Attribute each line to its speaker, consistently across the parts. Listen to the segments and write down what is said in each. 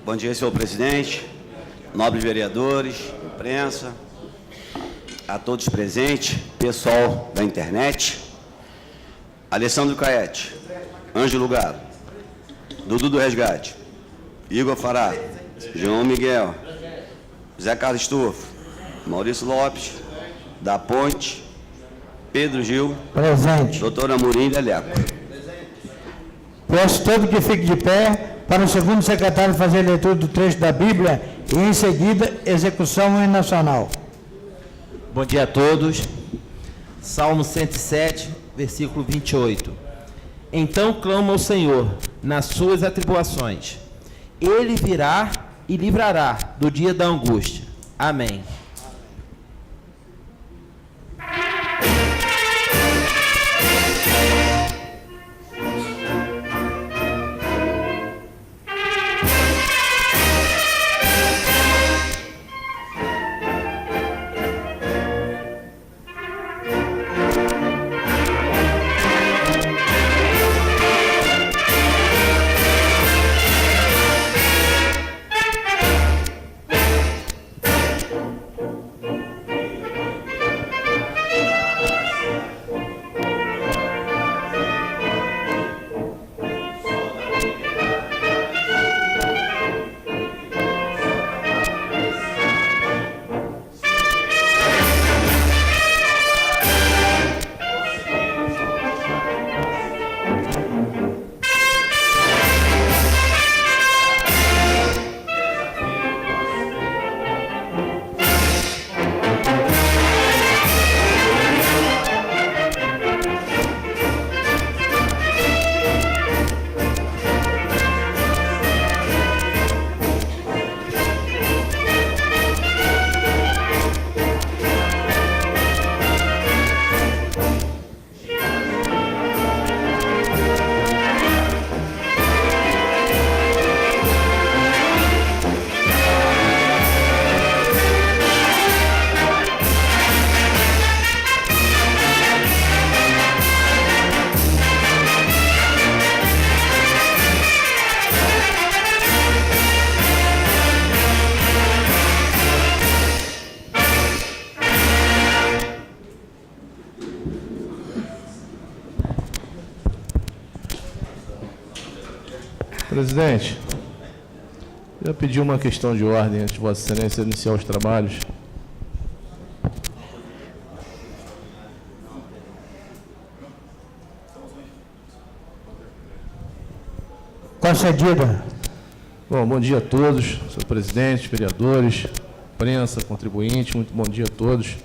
Speaker 1: Bom dia, senhor presidente, nobres vereadores, imprensa, a todos presentes, pessoal da internet. Alessandro Caete, Ângelo Galo, Dudu do Resgate, Igor Fará, João Miguel, Zé Carlos Estufo, Maurício Lopes, da Ponte, Pedro Gil,
Speaker 2: presente.
Speaker 1: doutora Amorim Leleco.
Speaker 2: Peço todo que fique de pé para o segundo secretário fazer a leitura do trecho da Bíblia e, em seguida, execução em nacional.
Speaker 3: Bom dia a todos. Salmo 107, versículo 28. Então clama ao Senhor nas suas atribulações. Ele virá e livrará do dia da angústia. Amém.
Speaker 4: Presidente, eu pedi uma questão de ordem antes de Vossa Excelência iniciar os trabalhos.
Speaker 2: Concedida.
Speaker 4: Bom dia a todos, senhor presidente, vereadores, imprensa, contribuinte, muito bom dia a todos.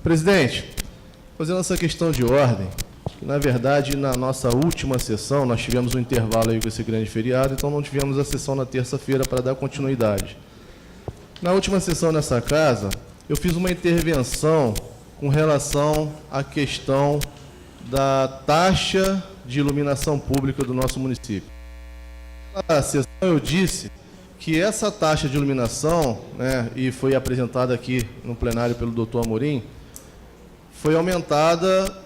Speaker 4: Presidente, fazendo essa questão de ordem, na verdade, na nossa última sessão, nós tivemos um intervalo aí com esse grande feriado, então não tivemos a sessão na terça-feira para dar continuidade. Na última sessão nessa casa, eu fiz uma intervenção com relação à questão da taxa de iluminação pública do nosso município. Na sessão eu disse que essa taxa de iluminação, e foi apresentada aqui no plenário pelo doutor Amorim, foi aumentada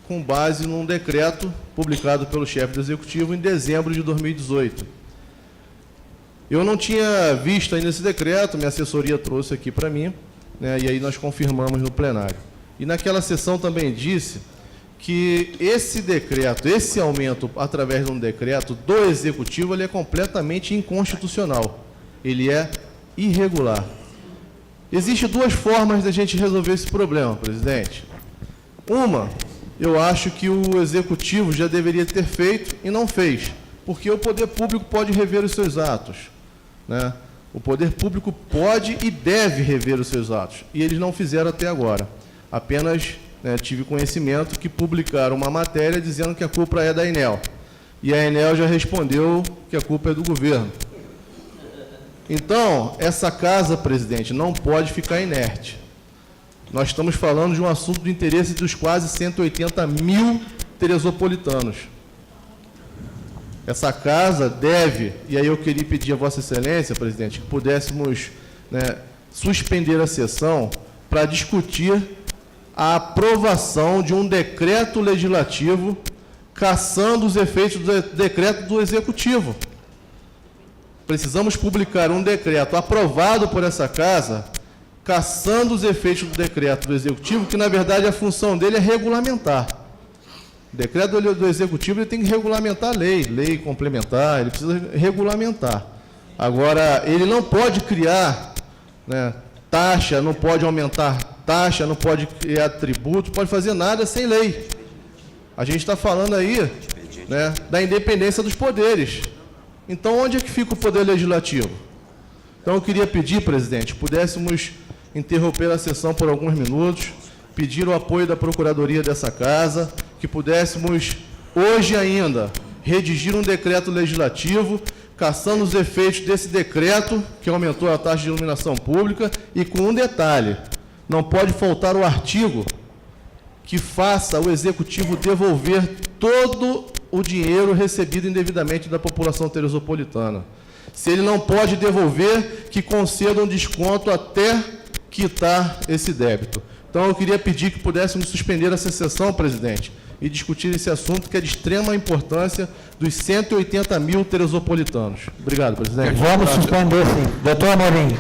Speaker 4: com base num decreto publicado pelo chefe do Executivo em dezembro de 2018. Eu não tinha visto ainda esse decreto, minha assessoria trouxe aqui para mim, e aí nós confirmamos no plenário. E naquela sessão também disse que esse decreto, esse aumento através de um decreto do Executivo, ele é completamente inconstitucional, ele é irregular. Existem duas formas de a gente resolver esse problema, presidente. Uma, eu acho que o Executivo já deveria ter feito e não fez, porque o poder público pode rever os seus atos, O poder público pode e deve rever os seus atos, e eles não fizeram até agora. Apenas tive conhecimento que publicaram uma matéria dizendo que a culpa é da Enel, e a Enel já respondeu que a culpa é do governo. Então, essa casa, presidente, não pode ficar inerte. Nós estamos falando de um assunto de interesse dos quase 180 mil teresopolitanos. Essa casa deve, e aí eu queria pedir a Vossa Excelência, presidente, que pudéssemos suspender a sessão para discutir a aprovação de um decreto legislativo cassando os efeitos do decreto do Executivo. Precisamos publicar um decreto aprovado por essa Casa, cassando os efeitos do decreto do Executivo, que, na verdade, a função dele é regulamentar. O decreto do Executivo ele tem que regulamentar a lei complementar, ele precisa regulamentar. Agora, ele não pode criar, né, taxa, não pode aumentar taxa, não pode criar tributo, pode fazer nada sem lei. A gente está falando aí, né, da independência dos poderes. Então, onde é que fica o Poder Legislativo? Então, eu queria pedir, presidente, pudéssemos interromper a sessão por alguns minutos, pedir o apoio da Procuradoria dessa Casa, que pudéssemos, hoje ainda, redigir um decreto legislativo, cassando os efeitos desse decreto, que aumentou a taxa de iluminação pública, e com um detalhe, não pode faltar o artigo que faça o Executivo devolver todo o dinheiro recebido indevidamente da população teresopolitana. Se ele não pode devolver, que conceda um desconto até quitar esse débito. Então, eu queria pedir que pudéssemos suspender essa sessão, presidente, e discutir esse assunto que é de extrema importância dos 180 mil teresopolitanos. Obrigado, presidente.
Speaker 2: Vamos suspender, sim. Doutor Amorim.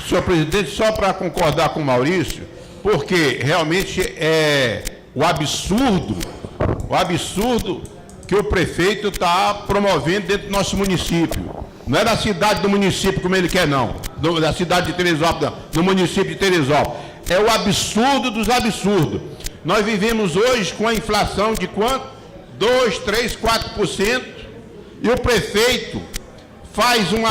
Speaker 5: Senhor presidente, só para concordar com o Maurício, porque realmente é o absurdo que o prefeito está promovendo dentro do nosso município. Não é da cidade do município, como ele quer, não. Da cidade de Teresópolis, não. Do município de Teresópolis. É o absurdo dos absurdos. Nós vivemos hoje com a inflação de quanto? 2, 3, 4%. E o prefeito faz um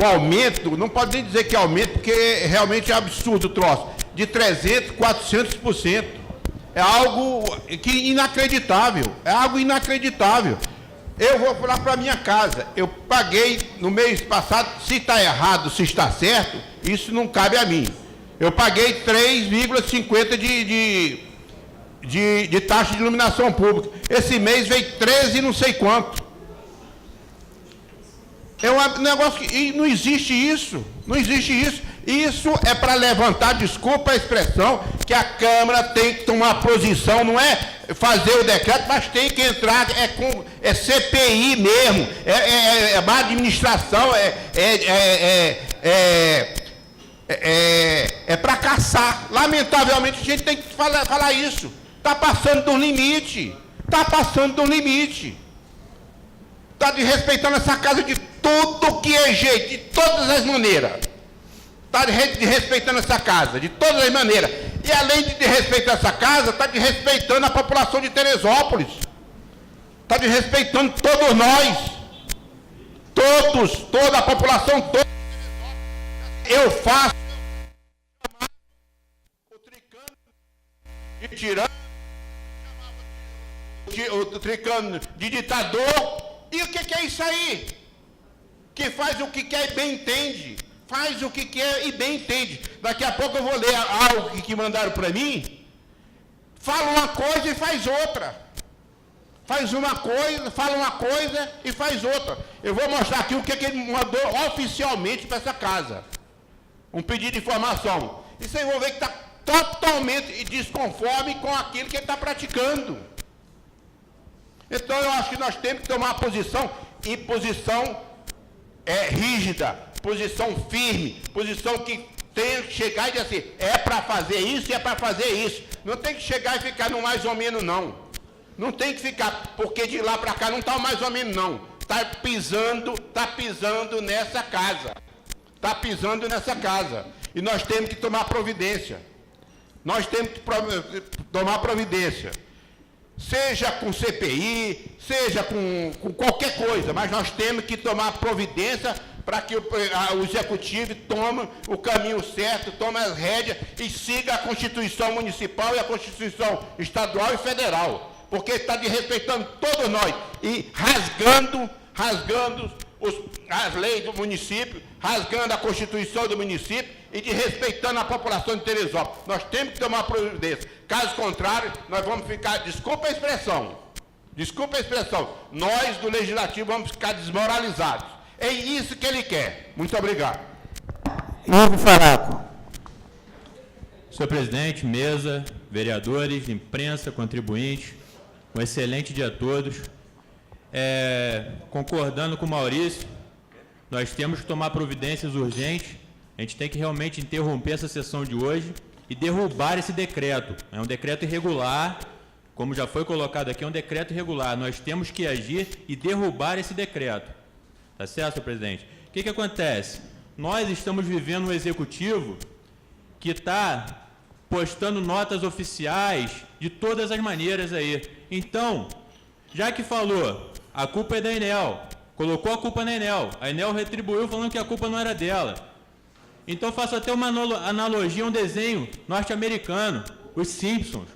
Speaker 5: aumento, não pode nem dizer que é aumento, porque realmente é absurdo o troço, de 300%, 400%. É algo que inacreditável, é algo inacreditável. Eu vou lá para a minha casa, eu paguei no mês passado, se está errado, se está certo, isso não cabe a mim. Eu paguei 3,50 de taxa de iluminação pública. Esse mês veio 13 não sei quanto. É um negócio que e não existe isso, não existe isso. Isso é para levantar, desculpa a expressão, que a Câmara tem que tomar posição, não é fazer o decreto, mas tem que entrar, é CPI mesmo, é má administração, é para caçar. Lamentavelmente a gente tem que falar isso. Está passando do limite, está passando do limite. Está desrespeitando essa casa de tudo que é jeito, de todas as maneiras. Está desrespeitando essa casa, de todas as maneiras. E além de desrespeitar essa casa, está desrespeitando a população de Teresópolis. Está desrespeitando todos nós. Toda a população toda. Eu faço o tricano de tirano, o tricano de ditador. E o que é isso aí? Que faz o que quer e bem entende. Faz o que quer e bem entende. Daqui a pouco eu vou ler algo que mandaram para mim. Fala uma coisa e faz outra. Faz uma coisa, fala uma coisa e faz outra. Eu vou mostrar aqui o que ele mandou oficialmente para essa casa. Um pedido de informação. E vocês vão ver que está totalmente desconforme com aquilo que ele está praticando. Então eu acho que nós temos que tomar posição, e posição rígida, posição firme, posição que tem que chegar e dizer assim, é para fazer isso e é para fazer isso. Não tem que chegar e ficar no mais ou menos, não. Não tem que ficar, porque de lá para cá não está mais ou menos, não. Está pisando nessa casa. Está pisando nessa casa. E nós temos que tomar providência. Nós temos que tomar providência. Seja com CPI, seja com qualquer coisa, mas nós temos que tomar providência para que o Executivo tome o caminho certo, tome as rédeas e siga a Constituição Municipal e a Constituição Estadual e Federal, porque está desrespeitando todos nós e rasgando as leis do município, rasgando a Constituição do município e desrespeitando a população de Teresópolis. Nós temos que tomar providência. Caso contrário, nós vamos ficar, desculpa a expressão, nós do Legislativo vamos ficar desmoralizados. É isso que ele quer. Muito obrigado.
Speaker 2: Ivo Faraco.
Speaker 6: Senhor presidente, mesa, vereadores, imprensa, contribuintes, um excelente dia a todos. Concordando com o Maurício, nós temos que tomar providências urgentes. A gente tem que realmente interromper essa sessão de hoje e derrubar esse decreto. É um decreto irregular, como já foi colocado aqui, é um decreto irregular. Nós temos que agir e derrubar esse decreto. Tá certo, senhor presidente? O que acontece? Nós estamos vivendo um executivo que está postando notas oficiais de todas as maneiras aí. Então, já que falou, a culpa é da Enel, colocou a culpa na Enel, a Enel retribuiu falando que a culpa não era dela. Então, faço até uma analogia a um desenho norte-americano, os Simpsons.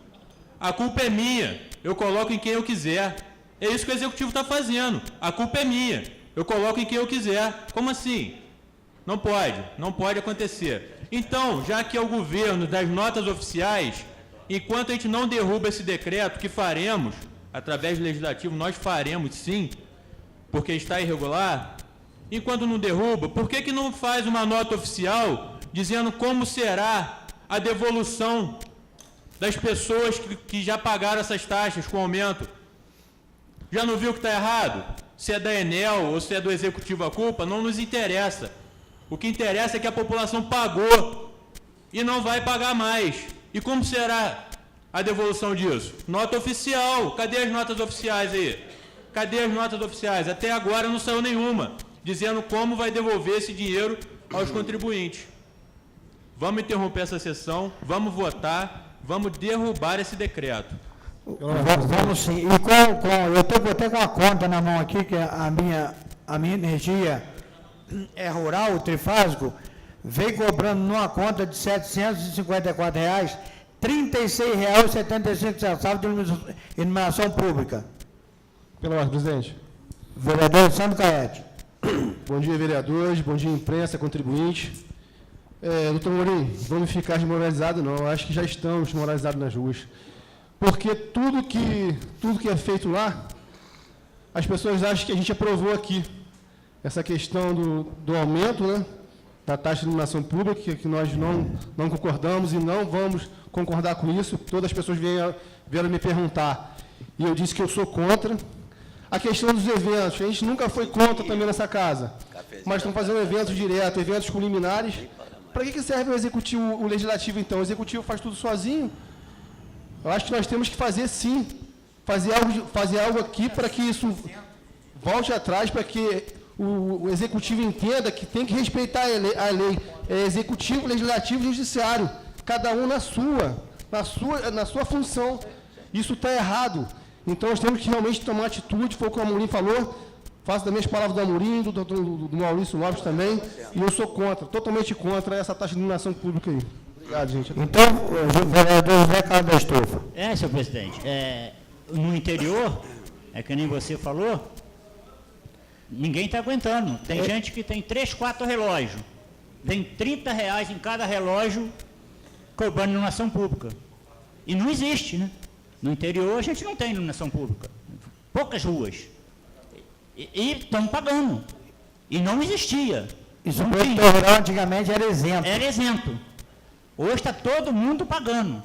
Speaker 6: A culpa é minha, eu coloco em quem eu quiser. É isso que o executivo está fazendo. A culpa é minha, eu coloco em quem eu quiser. Como assim? Não pode acontecer. Então, já que é o governo das notas oficiais, enquanto a gente não derruba esse decreto, que faremos, através do legislativo, nós faremos sim, porque está irregular, enquanto não derruba, por que não faz uma nota oficial dizendo como será a devolução das pessoas que já pagaram essas taxas com aumento? Já não viu que está errado? Se é da Enel ou se é do executivo a culpa, não nos interessa. O que interessa é que a população pagou e não vai pagar mais. E como será a devolução disso? Nota oficial. Cadê as notas oficiais aí? Cadê as notas oficiais? Até agora não saiu nenhuma, dizendo como vai devolver esse dinheiro aos contribuintes. Vamos interromper essa sessão, vamos votar, vamos derrubar esse decreto.
Speaker 2: Vamos sim. E eu estou até com a conta na mão aqui, que a minha energia é rural, o trifásico, vem cobrando numa conta de R$ 754, R$ 36,75 de iluminação pública.
Speaker 4: Pela ordem, presidente.
Speaker 2: Vereador Sandro Caete.
Speaker 4: Bom dia, vereadores. Bom dia, imprensa, contribuinte. Doutor Morim, vamos ficar desmoralizados não. Eu acho que já estamos desmoralizados nas ruas. Porque tudo que é feito lá, as pessoas acham que a gente aprovou aqui. Essa questão do aumento, né, da taxa de iluminação pública, que nós não concordamos e não vamos concordar com isso. Todas as pessoas vieram me perguntar, e eu disse que eu sou contra. A questão dos eventos, a gente nunca foi contra também nessa casa, mas estão fazendo eventos direto, eventos com liminares. Para que serve o executivo, o legislativo, então? O executivo faz tudo sozinho? Eu acho que nós temos que fazer, sim, fazer algo aqui para que isso volte atrás, para que o executivo entenda que tem que respeitar a lei. É executivo, legislativo e judiciário, cada um na sua função. Isso está errado. Então, nós temos que realmente tomar atitude, foi o que o Amorim falou, faço das minhas palavras do Amorim, do Maurício Lopes também, e eu sou contra, totalmente contra essa taxa de iluminação pública aí. Obrigado, gente.
Speaker 2: Então, o vereador José Carlos da Estufa.
Speaker 7: Senhor presidente, no interior, que nem você falou, ninguém está aguentando. Tem gente que tem 3, 4 relógios, tem R$30 em cada relógio cobrando iluminação pública. E não existe, né? No interior a gente não tem iluminação pública. Poucas ruas. E estão pagando. E não existia.
Speaker 2: Isso, o produtor rural antigamente era isento.
Speaker 7: Era isento. Hoje está todo mundo pagando.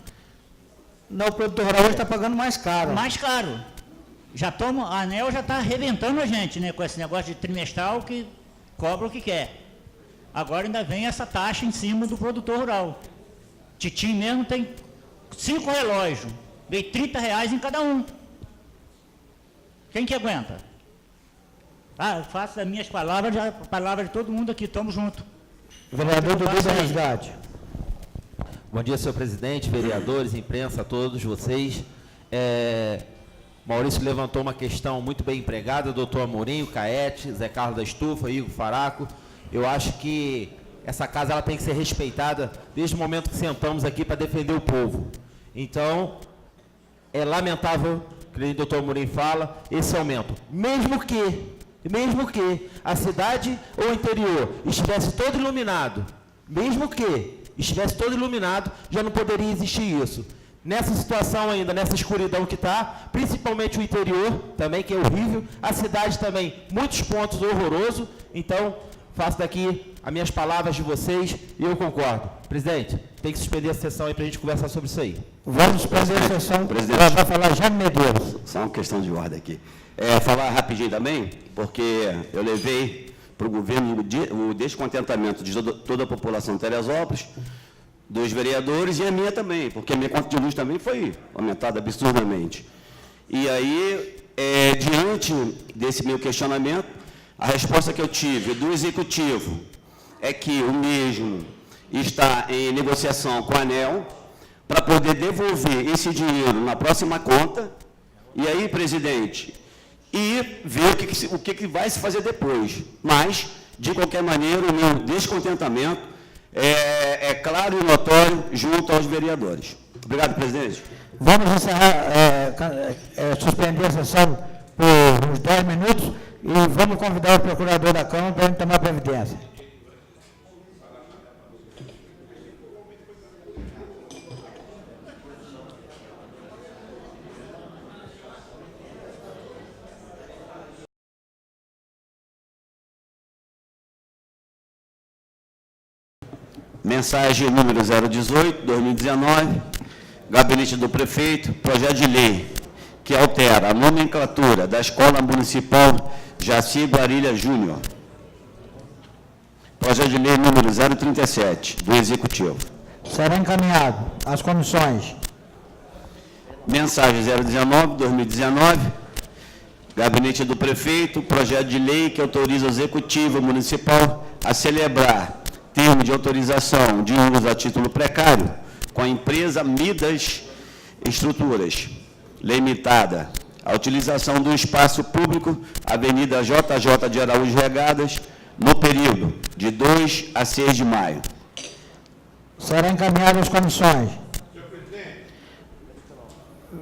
Speaker 2: Não, o produtor rural hoje está pagando mais caro.
Speaker 7: Mais caro. A ANEL já está arrebentando a gente, né? Com esse negócio de trimestral que cobra o que quer. Agora ainda vem essa taxa em cima do produtor rural. Titim mesmo tem 5 relógios. Dei R$30 em cada um. Quem que aguenta? Eu faço das minhas palavras, a palavra de todo mundo aqui, estamos juntos.
Speaker 2: Vereador Dudu da Resgate.
Speaker 3: Bom dia, senhor presidente, vereadores, imprensa, a todos vocês. Maurício levantou uma questão muito bem empregada, doutor Amorim, Caete, Zé Carlos da Estufa, Igor Faraco. Eu acho que essa casa ela tem que ser respeitada desde o momento que sentamos aqui para defender o povo. Então, é lamentável, que o doutor Amorim fala, esse aumento. Mesmo que a cidade ou o interior estivesse todo iluminado, já não poderia existir isso. Nessa situação ainda, nessa escuridão que está, principalmente o interior também, que é horrível, a cidade também, muitos pontos horrorosos. Então, faço daqui as minhas palavras de vocês e eu concordo. Presidente. tem que suspender a sessão aí para a gente conversar sobre isso aí.
Speaker 2: Vamos suspender a sessão.
Speaker 1: Presidente.
Speaker 2: Vai falar Jaime Medeiros.
Speaker 1: Só uma questão de ordem aqui. Falar rapidinho também, porque eu levei para o governo o descontentamento de toda a população de Teresópolis, dos vereadores e a minha também, porque a minha conta de luz também foi aumentada absurdamente. E aí, diante desse meu questionamento, a resposta que eu tive do Executivo é que o mesmo está em negociação com a ANEEL para poder devolver esse dinheiro na próxima conta, e aí, presidente, e ver o que vai se fazer depois. Mas, de qualquer maneira, o meu descontentamento é claro e notório junto aos vereadores. Obrigado, presidente.
Speaker 2: Vamos encerrar, suspender a sessão por uns 10 minutos e vamos convidar o procurador da Câmara para ele tomar providência.
Speaker 1: Mensagem número 018, 2019, Gabinete do Prefeito, projeto de lei que altera a nomenclatura da Escola Municipal Jaci Guarilha Júnior. Projeto de lei número 037, do Executivo.
Speaker 2: Será encaminhado às comissões.
Speaker 1: Mensagem 019, 2019, Gabinete do Prefeito, projeto de lei que autoriza o Executivo Municipal a celebrar termo de autorização de uso a título precário com a empresa Midas Estruturas Limitada, a utilização do espaço público Avenida JJ de Araújo Regadas, no período de 2 a 6 de maio.
Speaker 2: Será encaminhado às comissões.
Speaker 5: Senhor presidente.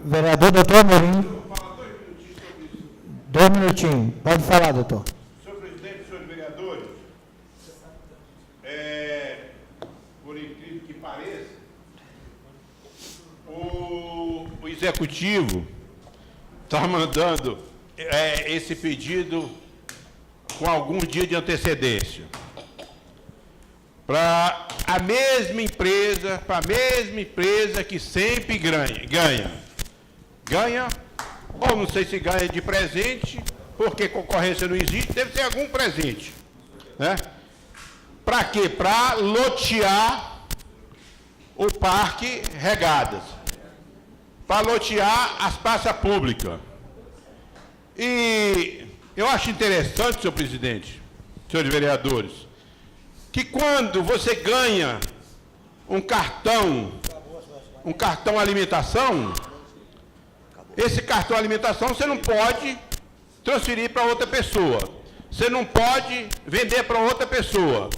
Speaker 2: Vereador doutor Amorim. 2 minutinhos. Pode falar, doutor.
Speaker 5: Senhor presidente, senhores vereadores, por incrível que pareça, o Executivo está mandando esse pedido com alguns dias de antecedência para a mesma empresa, que sempre ganha, ou não sei se ganha de presente, porque concorrência não existe, deve ser algum presente, né? Para quê? Para lotear o Parque Regadas, para lotear as praças públicas. E eu acho interessante, senhor presidente, senhores vereadores, que quando você ganha um cartão alimentação, esse cartão alimentação você não pode transferir para outra pessoa, você não pode vender para outra pessoa.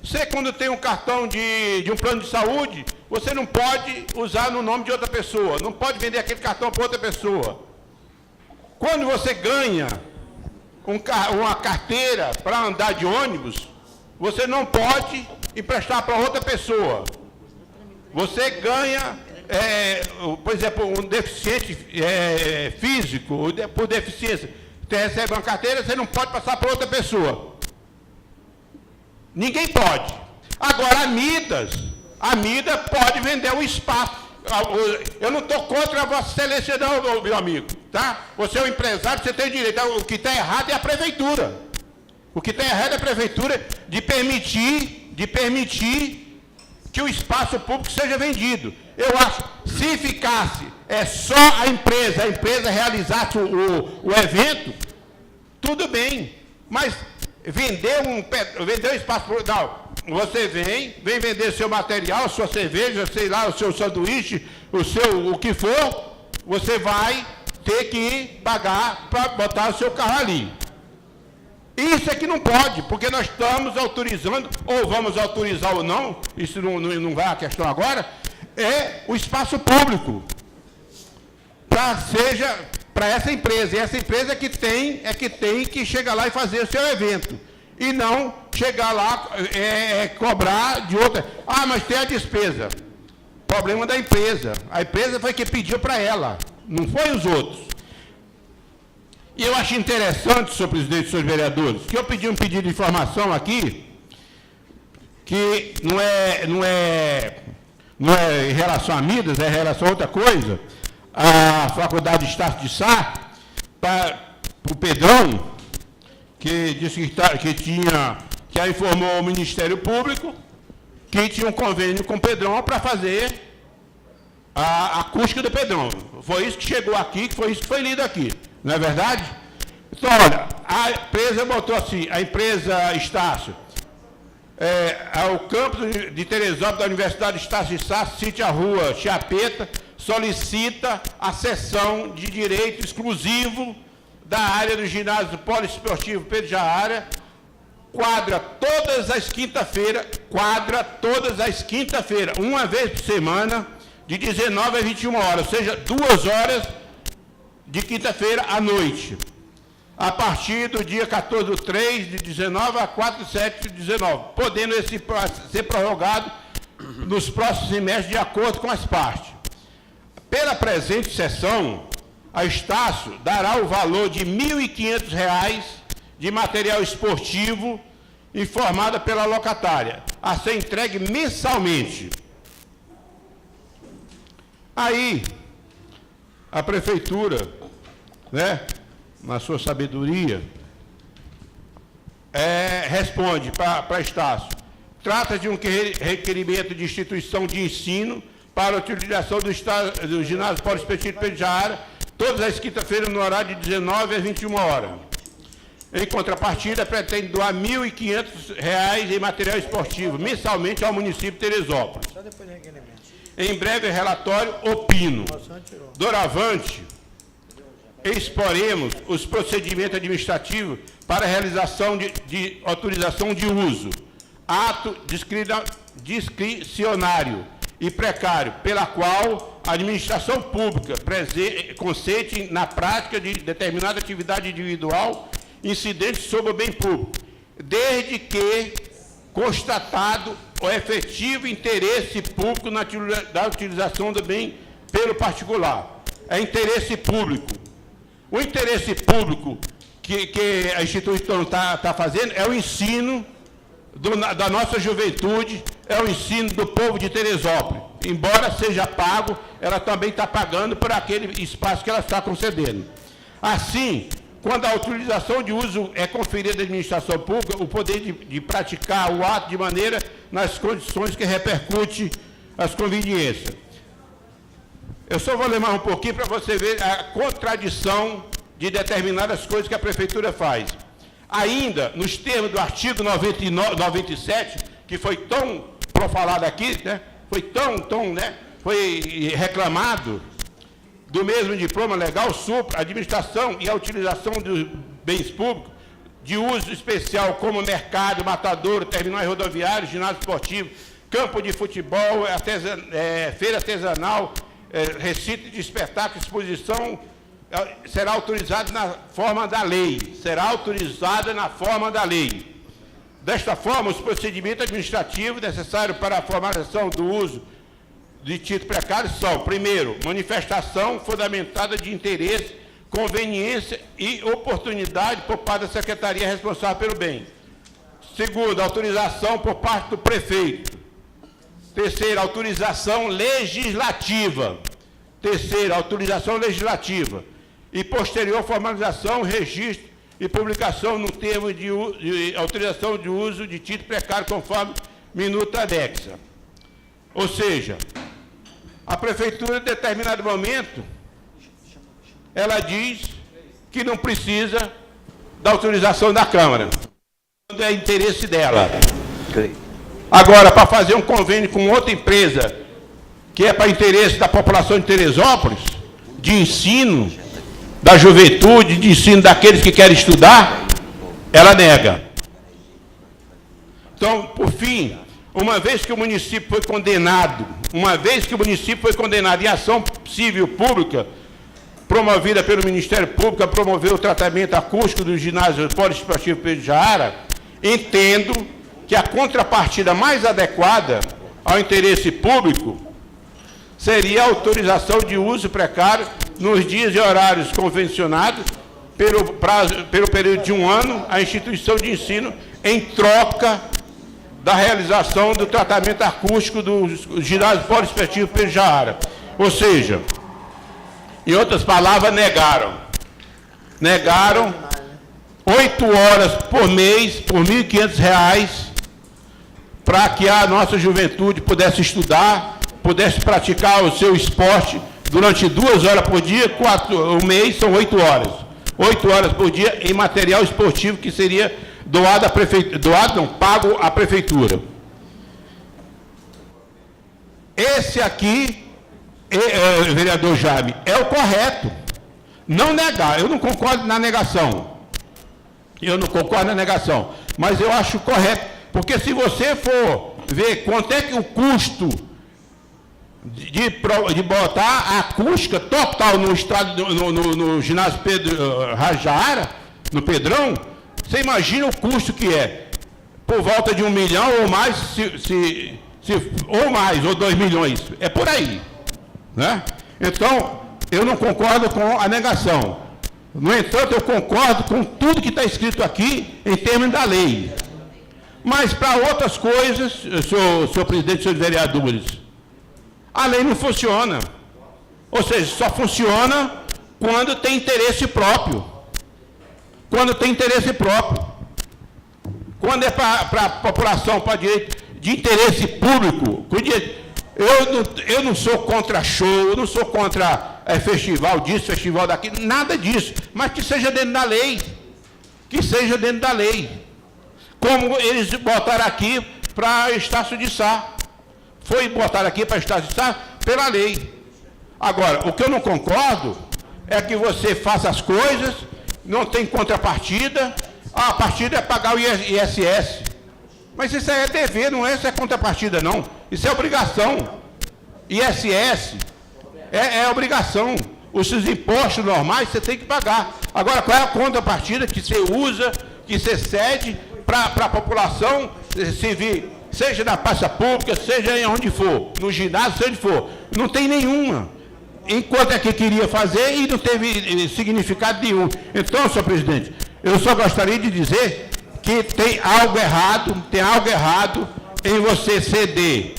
Speaker 5: Você, quando tem um cartão de um plano de saúde, você não pode usar no nome de outra pessoa, não pode vender aquele cartão para outra pessoa. Quando você ganha uma carteira para andar de ônibus, você não pode emprestar para outra pessoa. Você ganha, por exemplo, um deficiente físico, por deficiência, você recebe uma carteira, você não pode passar para outra pessoa. Ninguém pode. Agora, a Midas pode vender um espaço. Eu não estou contra a Vossa Excelência, não, meu amigo, tá? Você é um empresário, você tem direito. O que está errado é a prefeitura. O que está errado é a prefeitura de permitir que o espaço público seja vendido. Eu acho, se ficasse só a empresa realizasse o evento, tudo bem, mas vender um espaço público, não, você vem vender seu material, sua cerveja, sei lá, o seu sanduíche, o que for, você vai ter que pagar para botar o seu carro ali. Isso é que não pode, porque nós estamos autorizando, ou vamos autorizar ou não, isso não vai a questão agora, é o espaço público, para essa empresa, e essa empresa que tem que chegar lá e fazer o seu evento, e não chegar lá, cobrar de outra. Ah, mas tem a despesa. Problema da empresa. A empresa foi que pediu para ela, não foi os outros. E eu acho interessante, senhor presidente e senhores vereadores, que eu pedi um pedido de informação aqui, que não é não é em relação a Midas, é em relação a outra coisa, a Faculdade de Estácio de Sá, para o Pedrão, que disse que informou ao Ministério Público que tinha um convênio com o Pedrão para fazer a acústica do Pedrão. Foi isso que chegou aqui, que foi isso que foi lido aqui, não é verdade? Então, olha, a empresa botou assim, a empresa Estácio, o campus de Teresópolis da Universidade Estácio de Sá, sítio a rua Chiapeta, solicita a cessão de direito exclusivo da área do ginásio poliesportivo Pedro Jaara, quadra todas as quinta-feiras, uma vez por semana, de 19 a 21 horas, ou seja, 2 horas de quinta-feira à noite, a partir do dia 14/3, de 19 a 4/7 de 19, podendo ser prorrogado nos próximos semestres de acordo com as partes. Pela presente sessão, a Estácio dará o valor de R$ 1.500 de material esportivo informada pela locatária, a ser entregue mensalmente. Aí, a Prefeitura, né, na sua sabedoria, responde para a Estácio. Trata de um requerimento de instituição de ensino para a utilização do ginásio poliesportivo Pedro Jaara, todas as quinta-feiras no horário de 19 às 21 horas. Em contrapartida, pretende doar R$ 1.500 em material esportivo mensalmente ao município de Teresópolis. Em breve relatório, opino. Doravante, exporemos os procedimentos administrativos para a realização de autorização de uso, ato discricionário e precário, pela qual a administração pública consente na prática de determinada atividade individual incidente sobre o bem público, desde que constatado o efetivo interesse público da utilização do bem pelo particular. É interesse público. O interesse público que a instituição está fazendo é o ensino da nossa juventude, é o ensino do povo de Teresópolis. Embora seja pago, ela também está pagando por aquele espaço que ela está concedendo. Assim, quando a autorização de uso é conferida à administração pública, o poder de praticar o ato de maneira nas condições que repercute as conveniências. Eu só vou ler mais um pouquinho para você ver a contradição de determinadas coisas que a Prefeitura faz. Ainda, nos termos do artigo 97, que foi tão profalado aqui, né, foi reclamado, do mesmo diploma legal, supra, administração e a utilização dos bens públicos de uso especial como mercado, matadouro, terminais rodoviários, ginásio esportivo, campo de futebol, feira artesanal, recinto de espetáculo, exposição, será autorizado na forma da lei. Desta forma, os procedimentos administrativos necessários para a formalização do uso de título precário são, primeiro, manifestação fundamentada de interesse, conveniência e oportunidade por parte da Secretaria responsável pelo bem. Segundo, autorização por parte do prefeito. Terceiro, autorização legislativa. E posterior formalização, registro e publicação no termo de autorização de uso de título precário conforme minuta anexa. Ou seja, a Prefeitura, em determinado momento, ela diz que não precisa da autorização da Câmara, quando é interesse dela. Agora, para fazer um convênio com outra empresa, que é para interesse da população de Teresópolis, de ensino da juventude, de ensino daqueles que querem estudar, ela nega. Então, por fim, uma vez que o município foi condenado em ação civil pública, promovida pelo Ministério Público a promover o tratamento acústico do ginásio poliesportivo Pedro Jaara, entendo que a contrapartida mais adequada ao interesse público seria a autorização de uso precário nos dias e horários convencionados pelo período de 1 ano, a instituição de ensino, em troca da realização do tratamento acústico do ginásio poliesportivo Pedro Jara. Ou seja, em outras palavras, negaram 8 horas por mês, por R$ 1.500, para que a nossa juventude pudesse estudar, pudesse praticar o seu esporte durante 2 horas por dia, o mês são 8 horas. 8 horas por dia em material esportivo que seria doado à prefeitura, pago à prefeitura. Esse aqui, vereador Jaime, é o correto. Não negar, eu não concordo na negação. Mas eu acho correto, porque se você for ver quanto é que o custo de botar a acústica total no ginásio Pedro Jara, no Pedrão, você imagina o custo que é, por volta de 1 milhão ou mais, ou 2 milhões, é por aí, né? Então, eu não concordo com a negação. No entanto, eu concordo com tudo que está escrito aqui em termos da lei. Mas para outras coisas, senhor presidente, senhores vereadores, a lei não funciona. Ou seja, só funciona quando tem interesse próprio. Quando é para a população, para direito de interesse público, eu não sou contra show, eu não sou contra festival disso, festival daquilo, nada disso, mas que seja dentro da lei. Como eles botaram aqui para Estácio de Sá. Foi botar aqui para Estácio de Sá pela lei. Agora, o que eu não concordo é que você faça as coisas, não tem contrapartida, a partida é pagar o ISS. Mas isso aí é dever, não é, isso é contrapartida, não. Isso é obrigação. ISS é obrigação. Os seus impostos normais você tem que pagar. Agora, qual é a contrapartida que você usa, que você cede para a população civil, seja na praça pública, seja em onde for, no ginásio, seja onde for? Não tem nenhuma. Enquanto é que queria fazer e não teve significado nenhum. Então, senhor presidente, eu só gostaria de dizer que tem algo errado em você ceder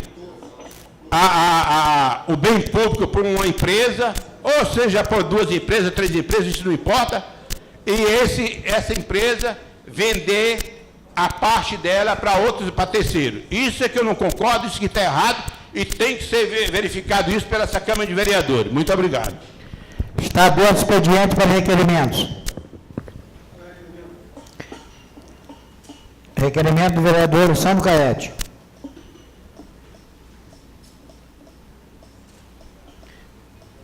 Speaker 5: o bem público para uma empresa, ou seja, por 2 empresas, 3 empresas, isso não importa, e essa empresa vender a parte dela para outros, para terceiros. Isso é que eu não concordo, isso que está errado, e tem que ser verificado isso pela essa Câmara de Vereadores. Muito obrigado.
Speaker 2: Está aberto o expediente para requerimentos. Requerimento do vereador Sandro Caete.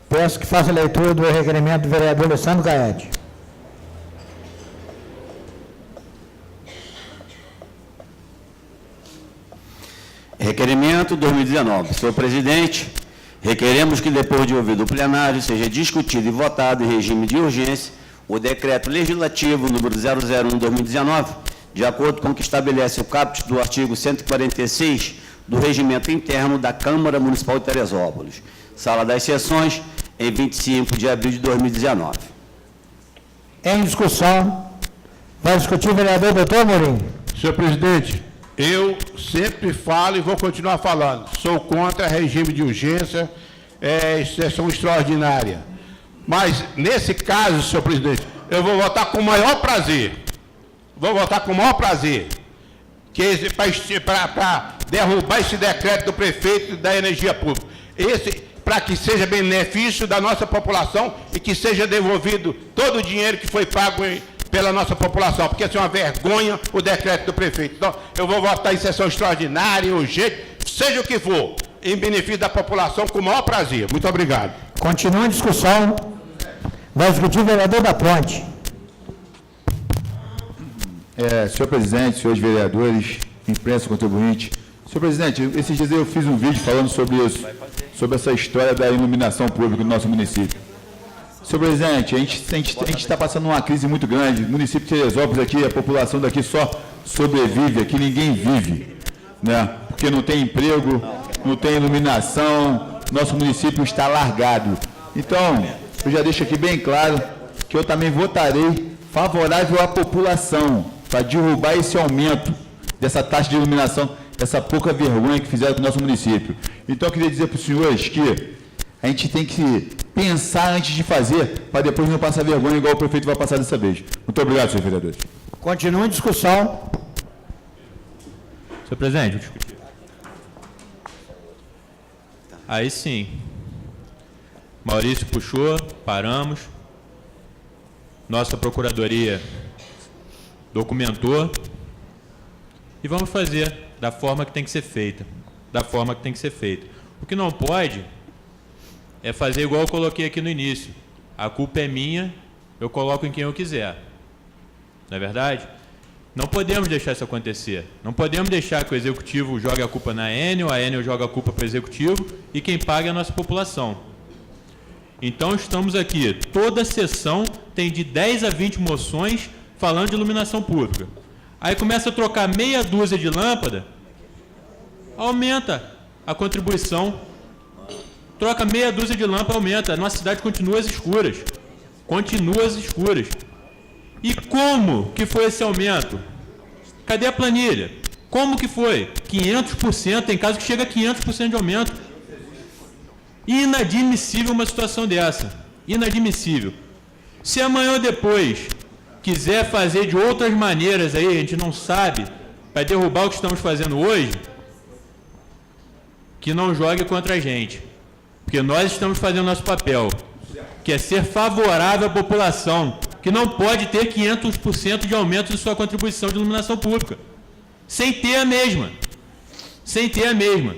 Speaker 2: Peço que faça a leitura do requerimento do vereador Sandro Caete.
Speaker 1: Requerimento 2019. Senhor presidente, requeremos que, depois de ouvido o plenário, seja discutido e votado em regime de urgência o decreto legislativo número 001/2019, de acordo com o que estabelece o caput do artigo 146 do Regimento Interno da Câmara Municipal de Teresópolis. Sala das Sessões, em 25 de abril de 2019.
Speaker 2: Em discussão, vai discutir o vereador doutor Amorim.
Speaker 5: Senhor presidente, eu sempre falo e vou continuar falando. Sou contra regime de urgência, sessão extraordinária. Mas, nesse caso, senhor presidente, eu vou votar com o maior prazer. Para derrubar esse decreto do prefeito da energia pública. Para que seja benefício da nossa população e que seja devolvido todo o dinheiro que foi pago pela nossa população, porque isso é uma vergonha o decreto do prefeito. Então, eu vou votar em sessão extraordinária, urgente, seja o que for, em benefício da população, com o maior prazer. Muito obrigado.
Speaker 2: Continua a discussão. Vai discutir o vereador da Ponte.
Speaker 8: Senhor presidente, senhores vereadores, imprensa, contribuinte. Senhor presidente, esses dias eu fiz um vídeo falando sobre isso, sobre essa história da iluminação pública do nosso município. Senhor presidente, a gente está passando uma crise muito grande. O município de Teresópolis aqui, a população daqui só sobrevive, aqui ninguém vive, né? Porque não tem emprego, não tem iluminação, nosso município está largado. Então, eu já deixo aqui bem claro que eu também votarei favorável à população para derrubar esse aumento dessa taxa de iluminação essa pouca vergonha que fizeram com o nosso município. Então, eu queria dizer para os senhores que a gente tem que pensar antes de fazer, para depois não passar vergonha igual o prefeito vai passar dessa vez. Muito obrigado, senhor vereador.
Speaker 2: Continua em discussão.
Speaker 6: Senhor presidente, vou discutir. Aí sim. Maurício puxou, paramos. Nossa procuradoria documentou. E vamos fazer da forma que tem que ser feita. Da forma que tem que ser feita. O que não pode é fazer igual eu coloquei aqui no início. A culpa é minha, eu coloco em quem eu quiser. Não é verdade? Não podemos deixar isso acontecer. Não podemos deixar que o Executivo jogue a culpa na Enel, a Enel joga a culpa para o Executivo e quem paga é a nossa população. Então estamos aqui, toda sessão tem de 10 a 20 moções falando de iluminação pública. Aí começa a trocar meia dúzia de lâmpada, aumenta a contribuição. Troca meia dúzia de lâmpada, aumenta. A nossa cidade continua às escuras. Continua às escuras. E como que foi esse aumento? Cadê a planilha? Como que foi? 500%, tem caso que chega a 500% de aumento. Inadmissível uma situação dessa. Inadmissível. Se amanhã ou depois quiser fazer de outras maneiras aí, a gente não sabe, para derrubar o que estamos fazendo hoje, que não jogue contra a gente. Porque nós estamos fazendo nosso papel, que é ser favorável à população, que não pode ter 500% de aumento de sua contribuição de iluminação pública, sem ter a mesma. Sem ter a mesma.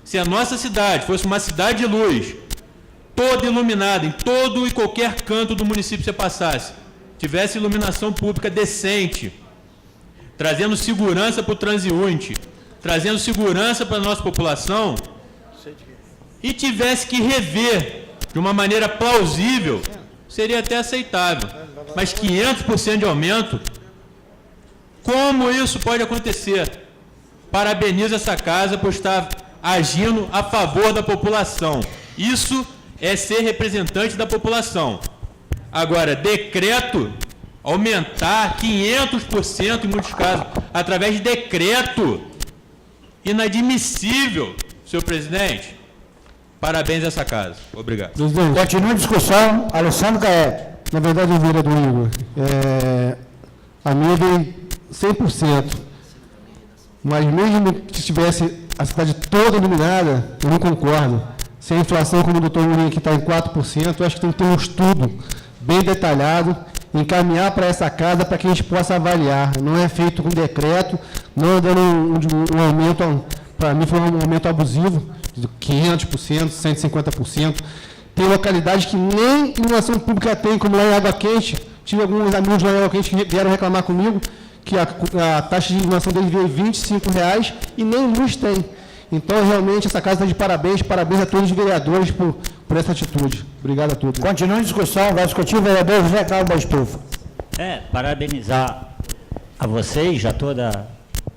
Speaker 6: Se a nossa cidade fosse uma cidade de luz, toda iluminada, em todo e qualquer canto do município que você passasse, tivesse iluminação pública decente, trazendo segurança para o transeunte, trazendo segurança para a nossa população, e tivesse que rever de uma maneira plausível, seria até aceitável. Mas 500% de aumento, como isso pode acontecer? Parabenizo essa casa por estar agindo a favor da população. Isso é ser representante da população. Agora, decreto, aumentar 500% em muitos casos, através de decreto, inadmissível, senhor presidente. Parabéns a essa casa. Obrigado.
Speaker 2: Presidente. Continua a discussão. Alessandro Caete.
Speaker 9: Na verdade, vereador Igor, a minha vem 100%, mas mesmo que tivesse a cidade toda iluminada, eu não concordo. Se a inflação, como o doutor Mourinho aqui está em 4%, eu acho que tem que ter um estudo bem detalhado, encaminhar para essa casa para que a gente possa avaliar. Não é feito com decreto, não é dando um aumento, para mim foi um aumento abusivo, de 500%, 150%. Tem localidades que nem iluminação pública tem, como lá em Água Quente. Tive alguns amigos lá em Água Quente que vieram reclamar comigo que a taxa de iluminação deles veio R$25 e nem luz tem. Então, realmente, essa casa está de parabéns. Parabéns a todos os vereadores por essa atitude. Obrigado a todos.
Speaker 2: Continua a discussão. Vai discutir o vereador José Carlos da Estufa.
Speaker 7: Parabenizar a vocês, a toda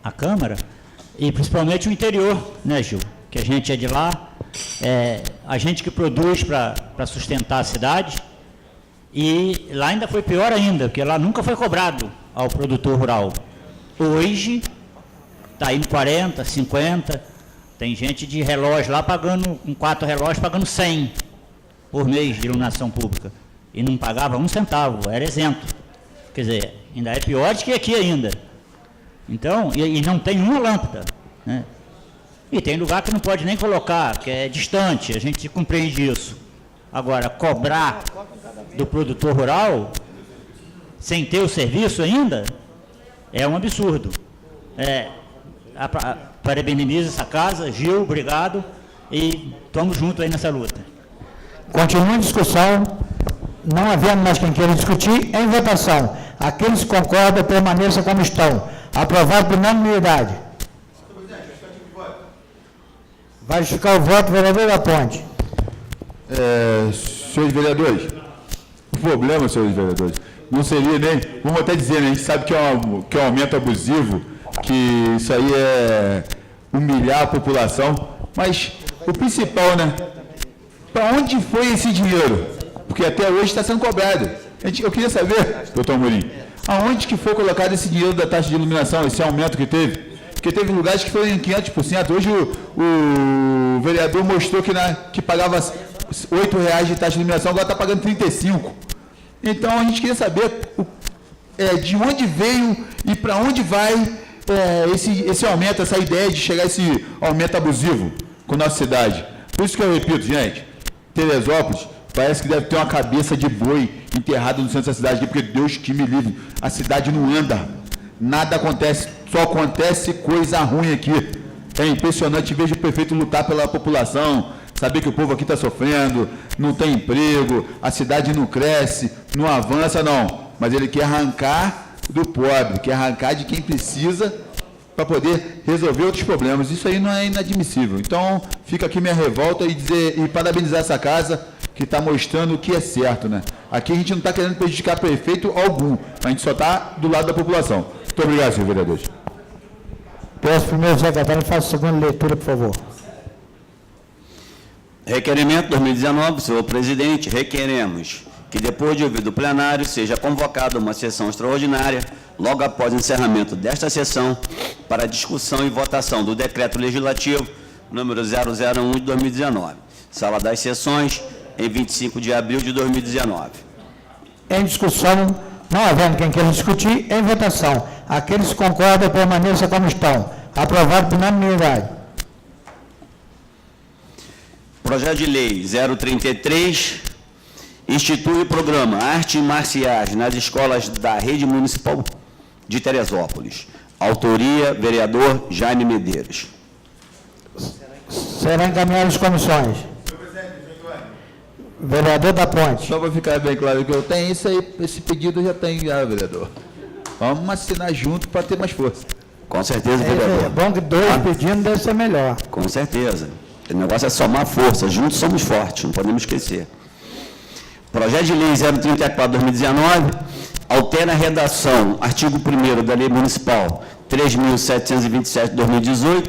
Speaker 7: a Câmara, e principalmente o interior, né, Gil? Que a gente é de lá, a gente que produz para sustentar a cidade, e lá ainda foi pior ainda, porque lá nunca foi cobrado ao produtor rural. Hoje, está indo 40, 50, tem gente de relógio lá pagando, com 4 relógios, pagando 100 por mês de iluminação pública, e não pagava 1 centavo, era isento. Quer dizer, ainda é pior do que aqui ainda. Então, e não tem uma lâmpada, né? E tem lugar que não pode nem colocar, que é distante, a gente compreende isso. Agora, cobrar do produtor rural, sem ter o serviço ainda, é um absurdo. Parabenizo essa casa, Gil, obrigado, e estamos juntos aí nessa luta.
Speaker 2: Continua a discussão. Não havendo mais quem queira discutir, em votação. Aqueles que concordam, permaneçam como estão. Aprovado por unanimidade. Vai justificar o voto, vereador da Ponte.
Speaker 8: Senhores vereadores, o problema, senhores vereadores, não seria nem, vamos até dizer, né, a gente sabe que é um aumento abusivo, que isso aí é humilhar a população, mas o principal, né, para onde foi esse dinheiro? Porque até hoje está sendo cobrado. Eu queria saber, doutor Mourinho, aonde que foi colocado esse dinheiro da taxa de iluminação, esse aumento que teve? Porque teve lugares que foram em 500%. Hoje o vereador mostrou que pagava R$8 de taxa de iluminação, agora está pagando 35. Então, a gente queria saber de onde veio e para onde vai esse aumento, essa ideia de chegar a esse aumento abusivo com a nossa cidade. Por isso que eu repito, gente, Teresópolis parece que deve ter uma cabeça de boi enterrada no centro da cidade aqui, porque Deus que me livre, a cidade não anda, nada acontece, só acontece coisa ruim aqui. É impressionante ver o prefeito lutar pela população, saber que o povo aqui está sofrendo, não tem emprego, a cidade não cresce, não avança, não. Mas ele quer arrancar do pobre, quer arrancar de quem precisa para poder resolver outros problemas. Isso aí não é inadmissível. Então, fica aqui minha revolta e parabenizar essa casa que está mostrando o que é certo, né? Aqui a gente não está querendo prejudicar prefeito algum, a gente só está do lado da população. Muito obrigado, senhor vereador.
Speaker 2: Peço primeiro secretário, faça a segunda leitura, por favor.
Speaker 1: Requerimento 2019, senhor presidente, requeremos que depois de ouvido o plenário seja convocada uma sessão extraordinária logo após o encerramento desta sessão para discussão e votação do decreto legislativo número 001 de 2019, sala das sessões, em 25 de abril de 2019.
Speaker 2: Em discussão, não havendo quem queira discutir, em votação. Aqueles que concordam, permaneçam como estão. Aprovado por unanimidade.
Speaker 1: Projeto de Lei 033, institui o programa Artes Marciais nas escolas da Rede Municipal de Teresópolis. Autoria, vereador Jaime Medeiros.
Speaker 2: Será encaminhado às comissões. Vereador da Ponte.
Speaker 8: Só para ficar bem claro que eu tenho isso aí, esse pedido eu já tenho vereador. Vamos assinar junto para ter mais força.
Speaker 1: Com certeza, vereador.
Speaker 2: É bom que dois pedindo deve ser melhor.
Speaker 1: Com certeza. O negócio é somar força, juntos somos fortes, não podemos esquecer. Projeto de Lei 034/2019 altera a redação, artigo 1º da Lei Municipal 3.727/2018,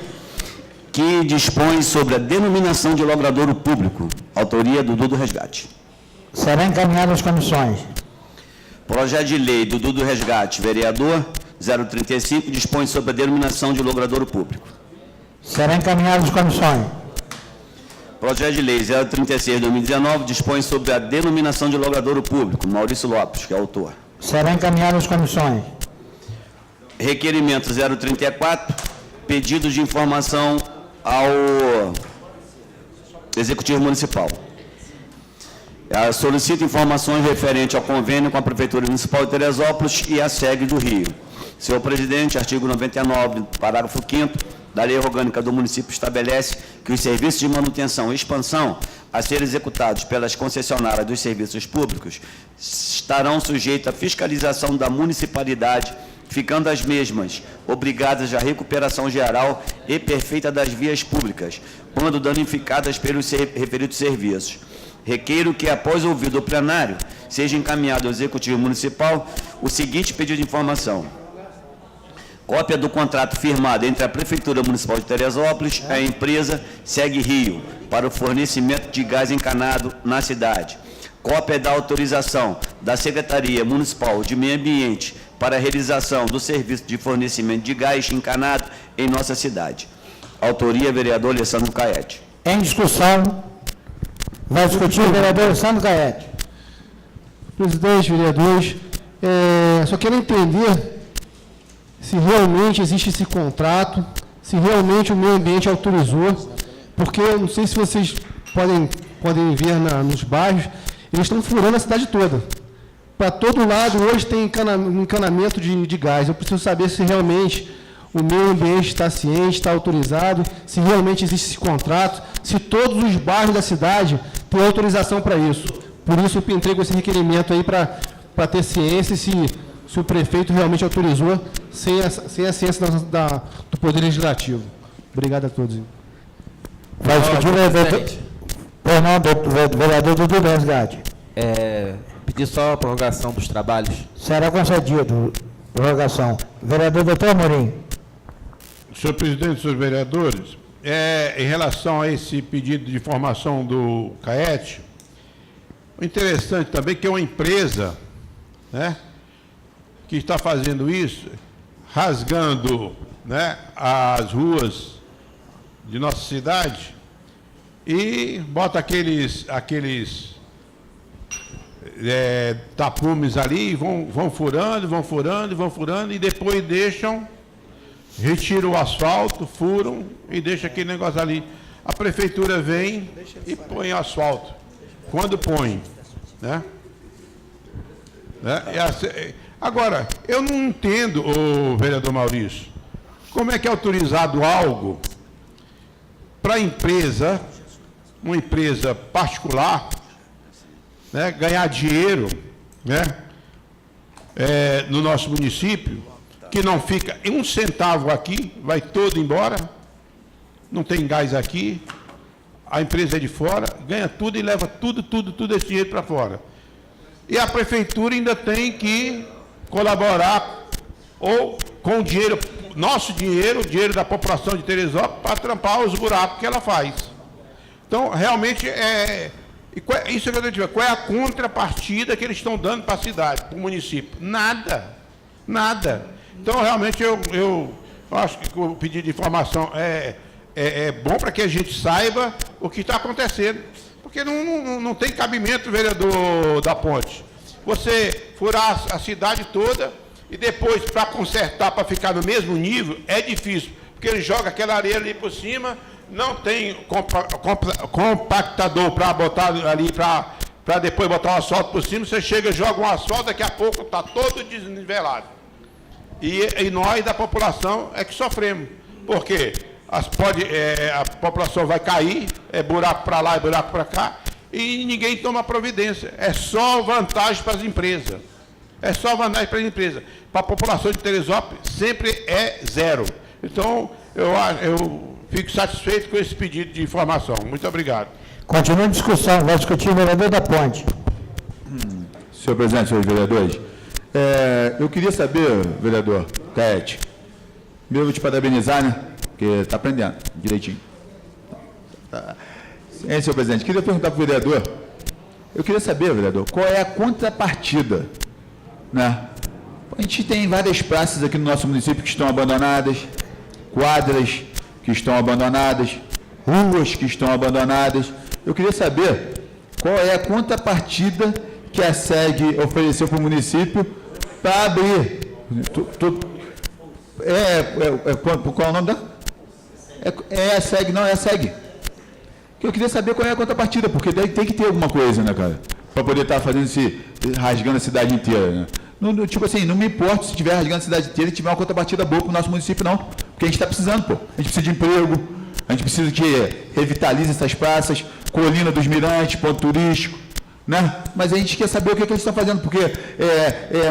Speaker 1: que dispõe sobre a denominação de logradouro público, autoria Dudu do Resgate.
Speaker 2: Será encaminhado às comissões.
Speaker 1: Projeto de Lei Dudu do Resgate, vereador 035, dispõe sobre a denominação de logradouro público.
Speaker 2: Será encaminhado às comissões.
Speaker 1: Projeto de Lei 036/2019 dispõe sobre a denominação de logradouro público, Maurício Lopes, que é autor.
Speaker 2: Será encaminhado às comissões.
Speaker 1: Requerimento 034, pedido de informação ao Executivo Municipal. Solicito informações referentes ao convênio com a Prefeitura Municipal de Teresópolis e a SEG do Rio. Senhor presidente, artigo 99, parágrafo 5º da Lei Orgânica do Município estabelece que os serviços de manutenção e expansão a serem executados pelas concessionárias dos serviços públicos estarão sujeitos à fiscalização da municipalidade, ficando as mesmas obrigadas à recuperação geral e perfeita das vias públicas, quando danificadas pelos referidos serviços. Requeiro que, após ouvido o plenário, seja encaminhado ao Executivo Municipal o seguinte pedido de informação. Cópia do contrato firmado entre a Prefeitura Municipal de Teresópolis e a empresa Segue Rio para o fornecimento de gás encanado na cidade. Cópia da autorização da Secretaria Municipal de Meio Ambiente para a realização do serviço de fornecimento de gás encanado em nossa cidade. Autoria, vereador Alessandro Caete.
Speaker 2: Em discussão, vai discutir o vereador Alessandro Caete.
Speaker 9: Presidente, vereadores, só quero entender se realmente existe esse contrato, se realmente o meio ambiente autorizou, porque eu não sei se vocês podem ver nos bairros, eles estão furando a cidade toda. Para todo lado, hoje tem encanamento de gás. Eu preciso saber se realmente o meio ambiente está ciente, está autorizado, se realmente existe esse contrato, se todos os bairros da cidade têm autorização para isso. Por isso, eu entrei com esse requerimento aí para ter ciência se o prefeito realmente autorizou sem a ciência do Poder Legislativo. Obrigado a todos.
Speaker 2: Vai discutir o vereador Dudu do Resgate.
Speaker 3: Pedir só a prorrogação dos trabalhos.
Speaker 2: Será concedido. Prorrogação. Vereador Doutor Amorim.
Speaker 5: Senhor presidente, senhores vereadores, em relação a esse pedido de informação do Caete, o interessante também é que é uma empresa, né, que está fazendo isso, rasgando, né, as ruas de nossa cidade e bota aqueles tapumes ali e vão furando e depois retiram o asfalto, furam e deixam aquele negócio ali. A prefeitura vem e põe asfalto. Quando põe, né? Agora, eu não entendo, o vereador Maurício, como é que é autorizado algo para uma empresa particular, né, ganhar dinheiro, né, no nosso município, que não fica um centavo aqui, vai todo embora, não tem gás aqui, a empresa é de fora, ganha tudo e leva tudo esse dinheiro para fora. E a prefeitura ainda tem que colaborar ou com o dinheiro, nosso dinheiro, o dinheiro da população de Teresópolis, para trampar os buracos que ela faz. Então, realmente, isso é que eu digo, qual é a contrapartida que eles estão dando para a cidade, para o município? Nada. Então, realmente, eu acho que o pedido de informação é bom para que a gente saiba o que está acontecendo. Porque não tem cabimento, vereador da Ponte, você furar a cidade toda e depois, para consertar, para ficar no mesmo nível, é difícil. Porque ele joga aquela areia ali por cima, não tem compactador para botar ali, para depois botar o asfalto por cima, você chega, joga um asfalto, daqui a pouco está todo desnivelado. E nós, da população, é que sofremos. Por quê? A população vai cair, é buraco para lá, é buraco para cá, e ninguém toma providência. É só vantagem para as empresas. Para a população de Teresópolis, sempre é zero. Então, eu fico satisfeito com esse pedido de informação. Muito obrigado.
Speaker 2: Continua a discussão. Vai discutir o vereador da Ponte.
Speaker 8: Senhor presidente, senhores vereadores, eu queria saber, vereador Caete, primeiro vou te parabenizar, né? Porque está aprendendo direitinho. Senhor presidente, queria perguntar para o vereador, eu queria saber, vereador, qual é a contrapartida, né? A gente tem várias praças aqui no nosso município que estão abandonadas, quadras que estão abandonadas, ruas que estão abandonadas. Eu queria saber qual é a contrapartida que a SEG ofereceu para o município para abrir. Qual é o nome da? É a SEG, não, é a SEG. Eu queria saber qual é a contrapartida, porque tem que ter alguma coisa, né, cara? Para poder estar rasgando a cidade inteira, né? Tipo assim, não me importa se estiver rasgando a cidade inteira e tiver uma contrapartida boa para o nosso município, não. Porque a gente está precisando, pô. A gente precisa de emprego, a gente precisa que revitalize essas praças, Colina dos Mirantes, ponto turístico, né? Mas a gente quer saber o que eles estão fazendo, porque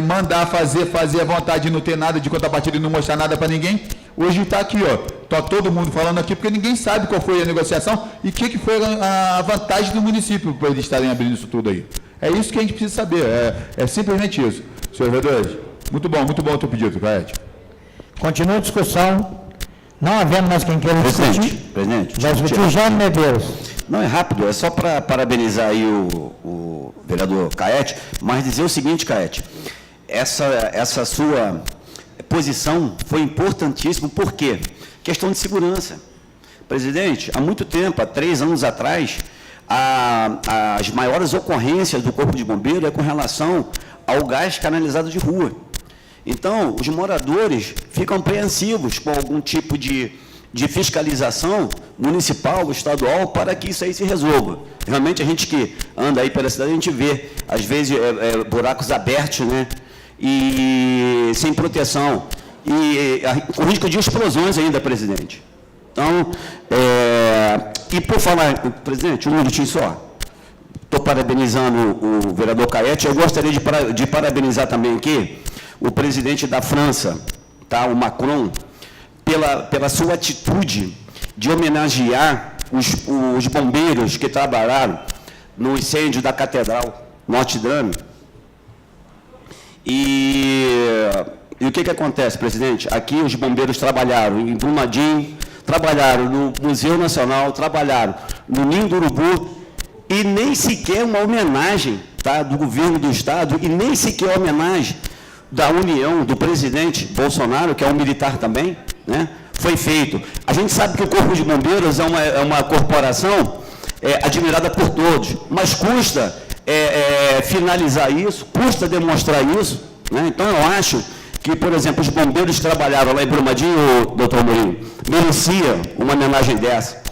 Speaker 8: mandar fazer à vontade e não ter nada de contrapartida e não mostrar nada para ninguém. Hoje está aqui, ó, está todo mundo falando aqui, porque ninguém sabe qual foi a negociação e o que foi a vantagem do município para eles estarem abrindo isso tudo aí. É isso que a gente precisa saber, é simplesmente isso. Senhores vereadores, muito bom o teu pedido, Caete.
Speaker 2: Continua a discussão. Não havendo mais quem queira discutir.
Speaker 1: Presidente.
Speaker 2: Vai discutir já, Medeiros.
Speaker 1: Não, é rápido, é só para parabenizar aí o vereador Caete, mas dizer o seguinte, Caete, essa sua posição foi importantíssima, por quê? Questão de segurança. Presidente, há muito tempo, há 3 anos atrás, as maiores ocorrências do Corpo de Bombeiro é com relação ao gás canalizado de rua. Então, os moradores ficam apreensivos com algum tipo de fiscalização municipal, estadual, para que isso aí se resolva. Realmente, a gente que anda aí pela cidade, a gente vê, às vezes, buracos abertos, né? E sem proteção. E com risco de explosões ainda, presidente. Então, e por falar, presidente, um minutinho só. Estou parabenizando o vereador Caete. Eu gostaria de parabenizar também aqui o presidente da França, tá, o Macron, pela sua atitude de homenagear os bombeiros que trabalharam no incêndio da Catedral Notre Dame. E o que acontece, presidente? Aqui os bombeiros trabalharam em Brumadinho, trabalharam no Museu Nacional, trabalharam no Ninho do Urubu, e nem sequer uma homenagem, tá, do governo do Estado, e nem sequer homenagem da união do presidente Bolsonaro, que é um militar também, né, foi feito. A gente sabe que o Corpo de Bombeiros é uma corporação admirada por todos, mas custa finalizar isso, custa demonstrar isso, né? Então eu acho que, por exemplo, os bombeiros que trabalharam lá em Brumadinho, doutor Amorim, merecia uma homenagem dessa.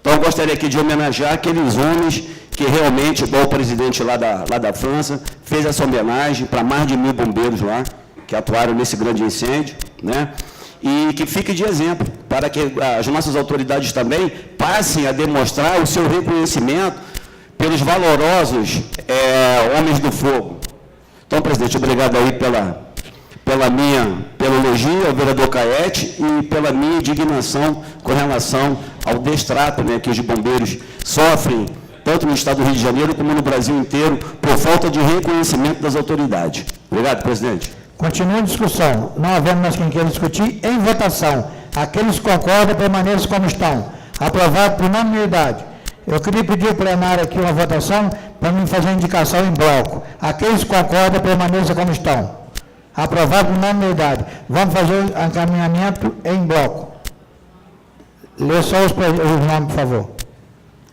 Speaker 1: Então eu gostaria aqui de homenagear aqueles homens que realmente, igual o presidente lá da França, fez essa homenagem para mais de 1000 bombeiros lá, que atuaram nesse grande incêndio, né? E que fique de exemplo, para que as nossas autoridades também passem a demonstrar o seu reconhecimento pelos valorosos homens do fogo. Então, presidente, obrigado aí pelo elogio ao vereador Caete e pela minha indignação com relação ao destrato, né, que os bombeiros sofrem, tanto no estado do Rio de Janeiro como no Brasil inteiro, por falta de reconhecimento das autoridades. Obrigado, presidente.
Speaker 2: Continua a discussão. Não havendo mais quem queira discutir, em votação. Aqueles que concordam, permaneçam como estão. Aprovado por unanimidade. Eu queria pedir ao plenário aqui uma votação para mim fazer a indicação em bloco. Aqueles que concordam, permaneçam como estão. Aprovado por unanimidade. Vamos fazer o encaminhamento em bloco. Lê só os nomes, por favor.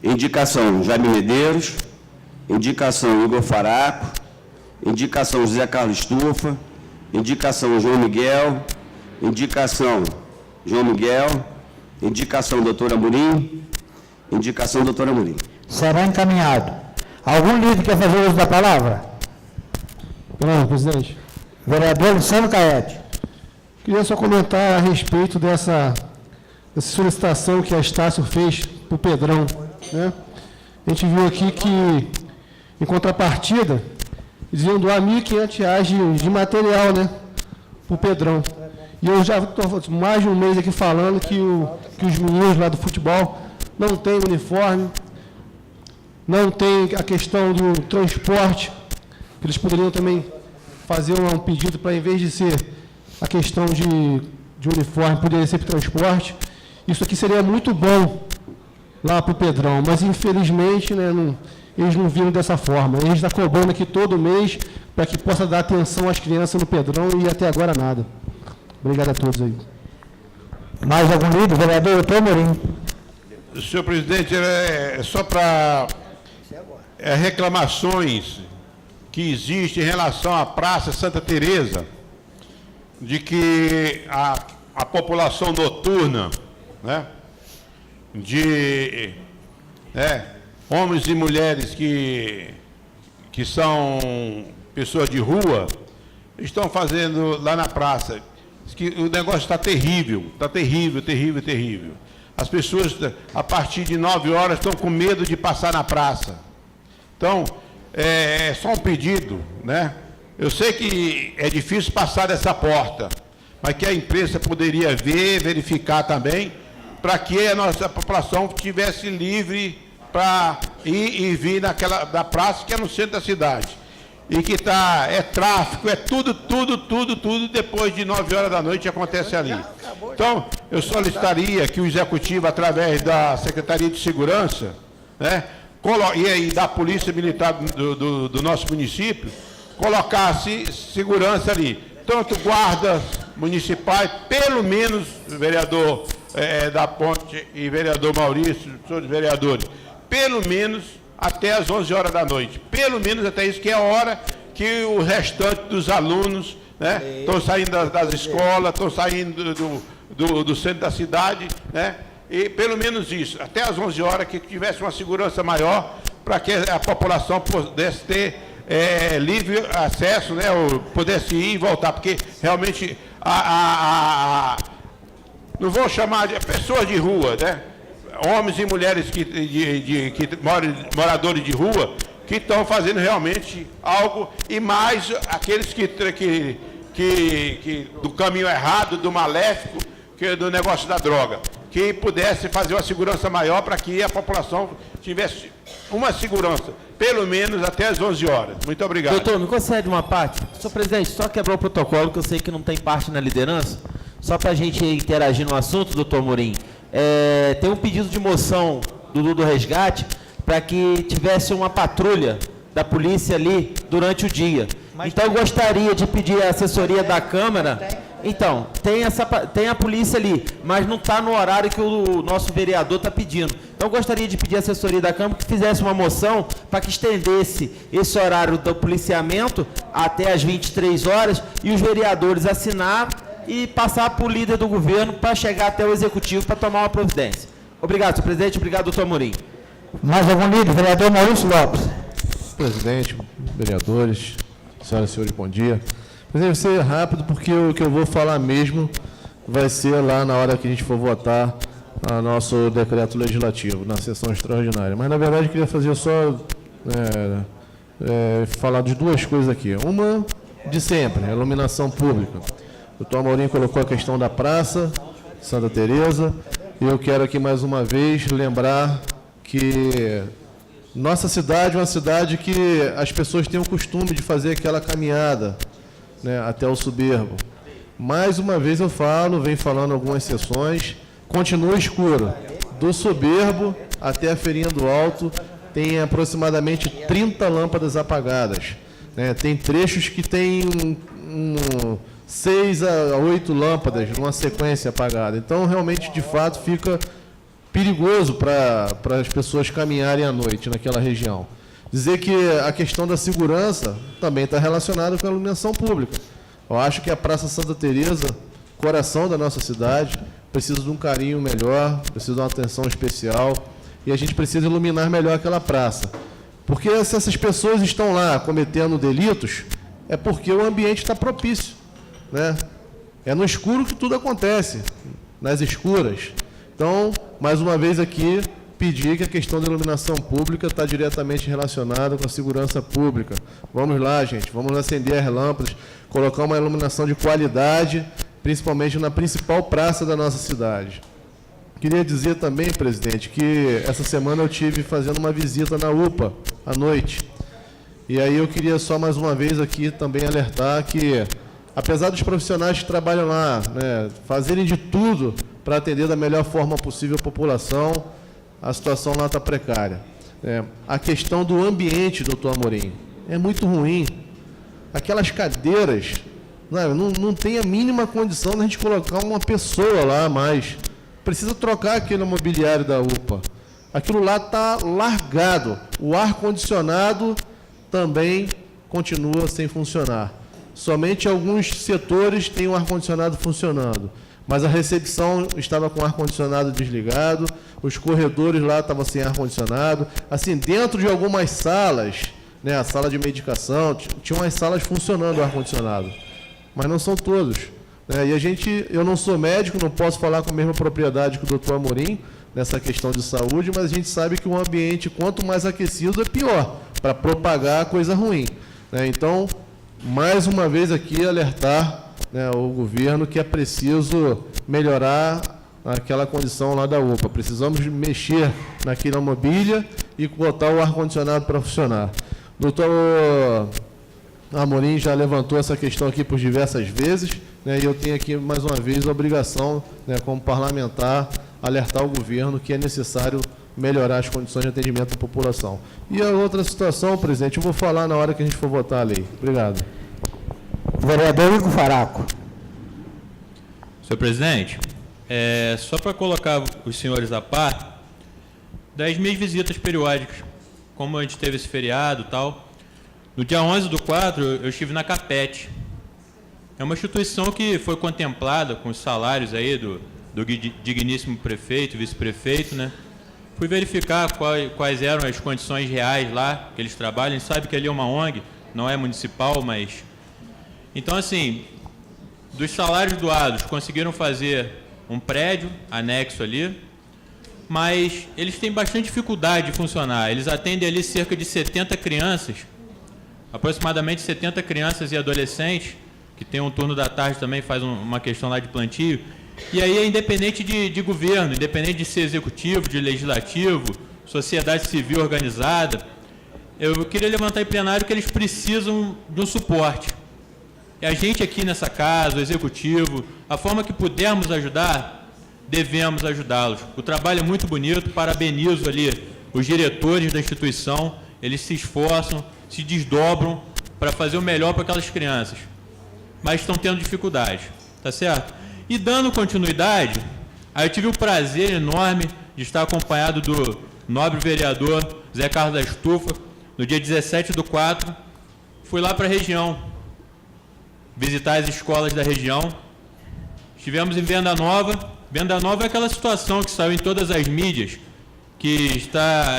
Speaker 1: Indicação Jaime Medeiros. Indicação Igor Faraco. Indicação José Carlos Stufa. Indicação João Miguel. Indicação João Miguel. Indicação doutor Amorim. Indicação doutor Amorim.
Speaker 2: Será encaminhado. Algum líder quer fazer uso da palavra?
Speaker 9: Não, presidente.
Speaker 2: Vereador Luciano Caete.
Speaker 9: Queria só comentar a respeito dessa solicitação que a Estácio fez para o Pedrão, né? A gente viu aqui que, em contrapartida, eles iam doar R$ 1.500 de material, né, para o Pedrão. E eu já estou mais de um mês aqui falando que os meninos lá do futebol não têm uniforme, não tem a questão do transporte, que eles poderiam também fazer um pedido para, em vez de ser a questão de uniforme, poderia ser para transporte. Isso aqui seria muito bom lá para o Pedrão, mas infelizmente, né, eles não viram dessa forma. Eles estão cobrando aqui todo mês para que possa dar atenção às crianças no Pedrão e até agora nada. Obrigado a todos aí.
Speaker 2: Mais algum líder? Vereador doutor Amorim.
Speaker 5: Senhor presidente, é só para reclamações que existem em relação à Praça Santa Teresa, de que a população noturna, né, de homens e mulheres que são pessoas de rua, estão fazendo lá na praça, que o negócio está terrível, terrível. As pessoas, a partir de 9 horas, estão com medo de passar na praça. Então, é só um pedido, né? Eu sei que é difícil passar dessa porta, mas que a imprensa poderia verificar também, para que a nossa população estivesse livre para ir e vir da praça, que é no centro da cidade. E que tráfico, tudo, depois de 9 horas da noite acontece ali. Então, eu solicitaria que o Executivo, através da Secretaria de Segurança, né, e da Polícia Militar do nosso município, colocasse segurança ali. Tanto guardas municipais, pelo menos, vereador da Ponte e vereador Maurício, todos os vereadores, pelo menos até as 11 horas da noite. Pelo menos até isso, que é a hora que o restante dos alunos, né, estão saindo das escolas, estão saindo do centro da cidade, né, e pelo menos isso, até as 11 horas, que tivesse uma segurança maior, para que a população pudesse ter livre acesso, né, ou pudesse ir e voltar, porque realmente não vou chamar de pessoas de rua, né? Homens e mulheres moradores de rua, que estão fazendo realmente algo, e mais aqueles que do caminho errado, do maléfico, do negócio da droga, que pudesse fazer uma segurança maior para que a população tivesse uma segurança, pelo menos até as 11 horas. Muito obrigado.
Speaker 3: Doutor, me concede uma parte? Senhor presidente, só quebrar o protocolo, que eu sei que não tem parte na liderança, só para a gente interagir no assunto, doutor Amorim. Tem um pedido de moção do Resgate para que tivesse uma patrulha da polícia ali durante o dia. Então, eu gostaria de pedir a assessoria da Câmara. Então, tem a polícia ali, mas não está no horário que o nosso vereador está pedindo. Então, eu gostaria de pedir a assessoria da Câmara que fizesse uma moção para que estendesse esse horário do policiamento até às 23 horas e os vereadores assinar e passar para o líder do governo para chegar até o executivo para tomar uma providência. Obrigado, senhor presidente. Obrigado, doutor Amorim.
Speaker 2: Mais algum líder? Vereador Maurício Lopes.
Speaker 4: Presidente, vereadores, senhoras e senhores, bom dia. Presidente, vai ser rápido, porque o que eu vou falar mesmo vai ser lá na hora que a gente for votar o nosso decreto legislativo, na sessão extraordinária. Mas, na verdade, eu queria fazer só falar de duas coisas aqui. Uma, de sempre, a iluminação pública. O doutor Amorim colocou a questão da Praça Santa Teresa, e eu quero aqui, mais uma vez, lembrar que nossa cidade é uma cidade que as pessoas têm o costume de fazer aquela caminhada, né, até o Soberbo. Mais uma vez eu falo, venho falando algumas sessões, continua escuro. Do Soberbo até a Feirinha do Alto tem aproximadamente 30 lâmpadas apagadas, né? Tem trechos que tem 6 a 8 lâmpadas numa sequência apagada. Então, realmente, de fato, fica perigoso para as pessoas caminharem à noite naquela região. Dizer que a questão da segurança também está relacionada com a iluminação pública. Eu acho que a Praça Santa Teresa, coração da nossa cidade, precisa de um carinho melhor, precisa de uma atenção especial, e a gente precisa iluminar melhor aquela praça. Porque se essas pessoas estão lá cometendo delitos, é porque o ambiente está propício, né? É no escuro que tudo acontece, nas escuras. Então, mais uma vez aqui, pedir que a questão da iluminação pública está diretamente relacionada com a segurança pública. Vamos lá, gente, vamos acender as lâmpadas, colocar uma iluminação de qualidade, principalmente na principal praça da nossa cidade. Queria dizer também, presidente, que essa semana eu estive fazendo uma visita na UPA, à noite. E aí eu queria só mais uma vez aqui também alertar que, apesar dos profissionais que trabalham lá, né, fazerem de tudo para atender da melhor forma possível a população, a situação lá está precária. A questão do ambiente, doutor Amorim, é muito ruim. Aquelas cadeiras, não tem a mínima condição de a gente colocar uma pessoa lá a mais. Precisa trocar aquele mobiliário da UPA. Aquilo lá está largado. O ar-condicionado também continua sem funcionar. Somente alguns setores têm o ar-condicionado funcionando. Mas a recepção estava com o ar-condicionado desligado, os corredores lá estavam sem ar-condicionado. Assim, dentro de algumas salas, né, a sala de medicação, tinha umas salas funcionando o ar-condicionado. Mas não são todos. E eu não sou médico, não posso falar com a mesma propriedade que o doutor Amorim nessa questão de saúde, mas a gente sabe que o ambiente, quanto mais aquecido, é pior, para propagar coisa ruim. Então, mais uma vez aqui, alertar, né, o governo que é preciso melhorar aquela condição lá da UPA. Precisamos mexer naquela mobília e botar o ar-condicionado para funcionar. Doutor Amorim já levantou essa questão aqui por diversas vezes, né, e eu tenho aqui, mais uma vez, a obrigação, né, como parlamentar, alertar o governo que é necessário melhorar as condições de atendimento da população. E a outra situação, presidente, eu vou falar na hora que a gente for votar a lei. Obrigado.
Speaker 2: Vereador Igor Faraco.
Speaker 6: Senhor presidente, só para colocar os senhores a par, das minhas visitas periódicas, como a gente teve esse feriado e tal, no dia 11/4 eu estive na Capet. É uma instituição que foi contemplada com os salários aí do digníssimo prefeito, vice-prefeito, né? Fui verificar quais eram as condições reais lá que eles trabalham. A gente sabe que ali é uma ONG, não é municipal, mas... Então, assim, dos salários doados, conseguiram fazer um prédio anexo ali, mas eles têm bastante dificuldade de funcionar. Eles atendem ali cerca de 70 crianças, aproximadamente 70 crianças e adolescentes, que tem um turno da tarde também, faz uma questão lá de plantio. E aí é independente de governo, independente de ser executivo, de legislativo, sociedade civil organizada. Eu queria levantar em plenário que eles precisam de um suporte. E a gente aqui nessa casa, o executivo, a forma que pudermos ajudar, devemos ajudá-los. O trabalho é muito bonito, parabenizo ali os diretores da instituição, eles se esforçam, se desdobram para fazer o melhor para aquelas crianças, mas estão tendo dificuldade, tá certo? E dando continuidade, aí eu tive o prazer enorme de estar acompanhado do nobre vereador Zé Carlos da Estufa, no dia 17/4, fui lá para a região, visitar as escolas da região. Estivemos em Venda Nova. Venda Nova é aquela situação que saiu em todas as mídias, que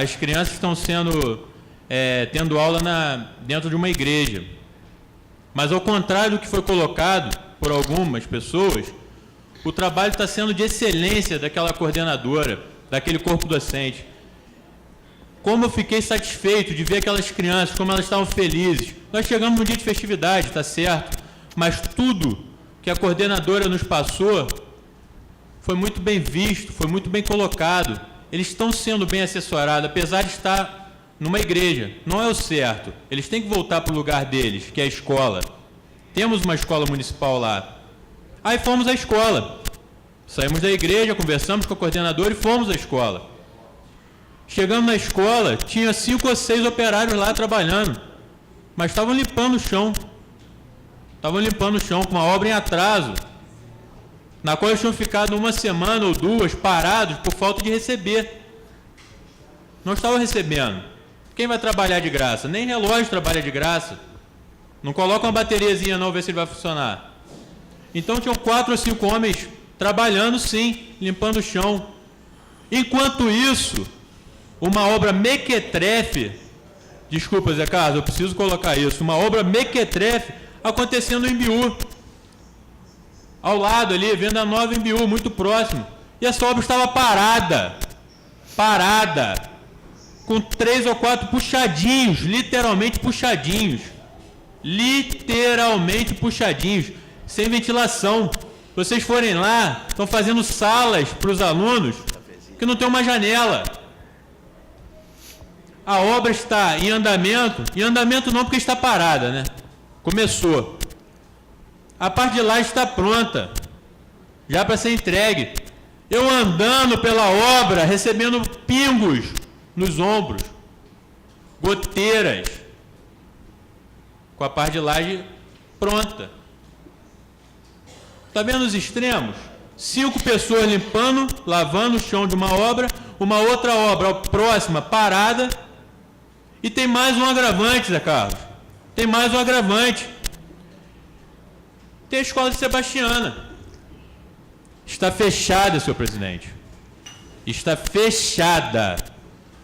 Speaker 6: as crianças estão tendo aula dentro de uma igreja. Mas ao contrário do que foi colocado por algumas pessoas, o trabalho está sendo de excelência daquela coordenadora, daquele corpo docente. Como eu fiquei satisfeito de ver aquelas crianças, como elas estavam felizes. Nós chegamos num dia de festividade, está certo, mas tudo que a coordenadora nos passou foi muito bem visto, foi muito bem colocado. Eles estão sendo bem assessorados, apesar de estar numa igreja. Não é o certo. Eles têm que voltar para o lugar deles, que é a escola. Temos uma escola municipal lá. Aí fomos à escola. Saímos da igreja, conversamos com a coordenadora e fomos à escola. Chegamos na escola, tinha 5 ou 6 operários lá trabalhando, mas estavam limpando o chão. Estavam limpando o chão com uma obra em atraso, na qual eles tinham ficado 1 semana ou 2 parados por falta de receber. Não estavam recebendo. Quem vai trabalhar de graça? Nem relógio trabalha de graça. Não coloca uma bateriazinha não, ver se ele vai funcionar. Então tinham 4 ou 5 homens trabalhando sim, limpando o chão. Enquanto isso, uma obra mequetrefe, desculpa Zé Carlos, eu preciso colocar isso, uma obra mequetrefe acontecendo em Embiú. Ao lado ali, Venda Nova em Embiú, muito próximo. E essa obra estava parada, com 3 ou 4 puxadinhos, literalmente puxadinhos, sem ventilação. Se vocês forem lá, estão fazendo salas para os alunos que não tem uma janela. A obra está em andamento não porque está parada, né? Começou. A parte de lá está pronta, já para ser entregue. Eu andando pela obra, recebendo pingos nos ombros, goteiras, com a parte de laje pronta. Está vendo os extremos? 5 pessoas limpando, lavando o chão de uma obra, uma outra obra próxima, parada. E tem mais um agravante, Zé Carlos. Tem mais um agravante. Tem a escola de Sebastiana. Está fechada, senhor presidente. Está fechada.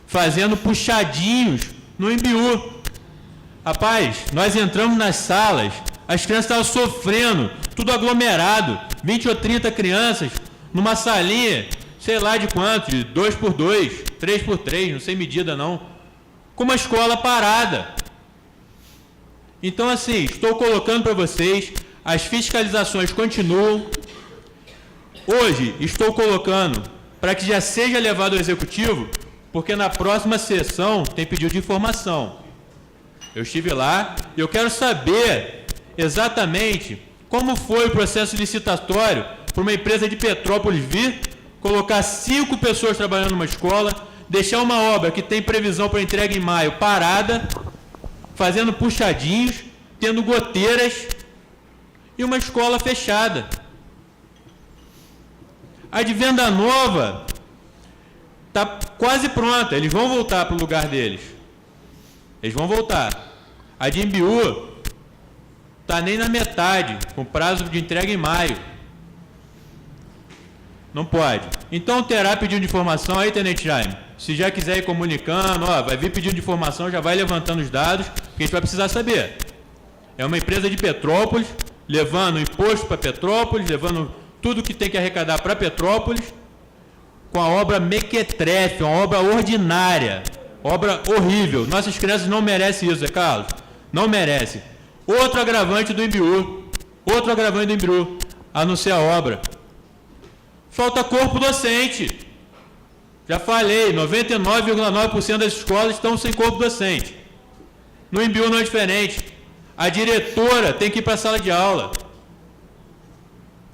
Speaker 6: Fazendo puxadinhos no Embiú. Rapaz, nós entramos nas salas, as crianças estavam sofrendo, tudo aglomerado, 20 ou 30 crianças, numa salinha, sei lá de quanto, de 2x2, 3x3, não sei medida não, com uma escola parada. Então, assim, estou colocando para vocês, as fiscalizações continuam. Hoje, estou colocando para que já seja levado ao Executivo, porque na próxima sessão tem pedido de informação. Eu estive lá e eu quero saber exatamente como foi o processo licitatório para uma empresa de Petrópolis vir, colocar 5 pessoas trabalhando numa escola, deixar uma obra que tem previsão para entrega em maio parada, fazendo puxadinhos, tendo goteiras e uma escola fechada. A de Venda Nova está quase pronta, eles vão voltar para o lugar deles. Eles vão voltar. A de Embiú está nem na metade, com prazo de entrega em maio. Não pode. Então terá pedido de informação aí, Tenente Jaime. Se já quiser ir comunicando, ó, vai vir pedido de informação, já vai levantando os dados, porque a gente vai precisar saber. É uma empresa de Petrópolis, levando imposto para Petrópolis, levando tudo que tem que arrecadar para Petrópolis, com a obra mequetrefe, uma obra ordinária, obra horrível. Nossas crianças não merecem isso, Zé Carlos. Não merecem. Outro agravante do Embiú, a não ser a obra. Falta corpo docente. Já falei, 99,9% das escolas estão sem corpo docente. No Embiú não é diferente. A diretora tem que ir para a sala de aula.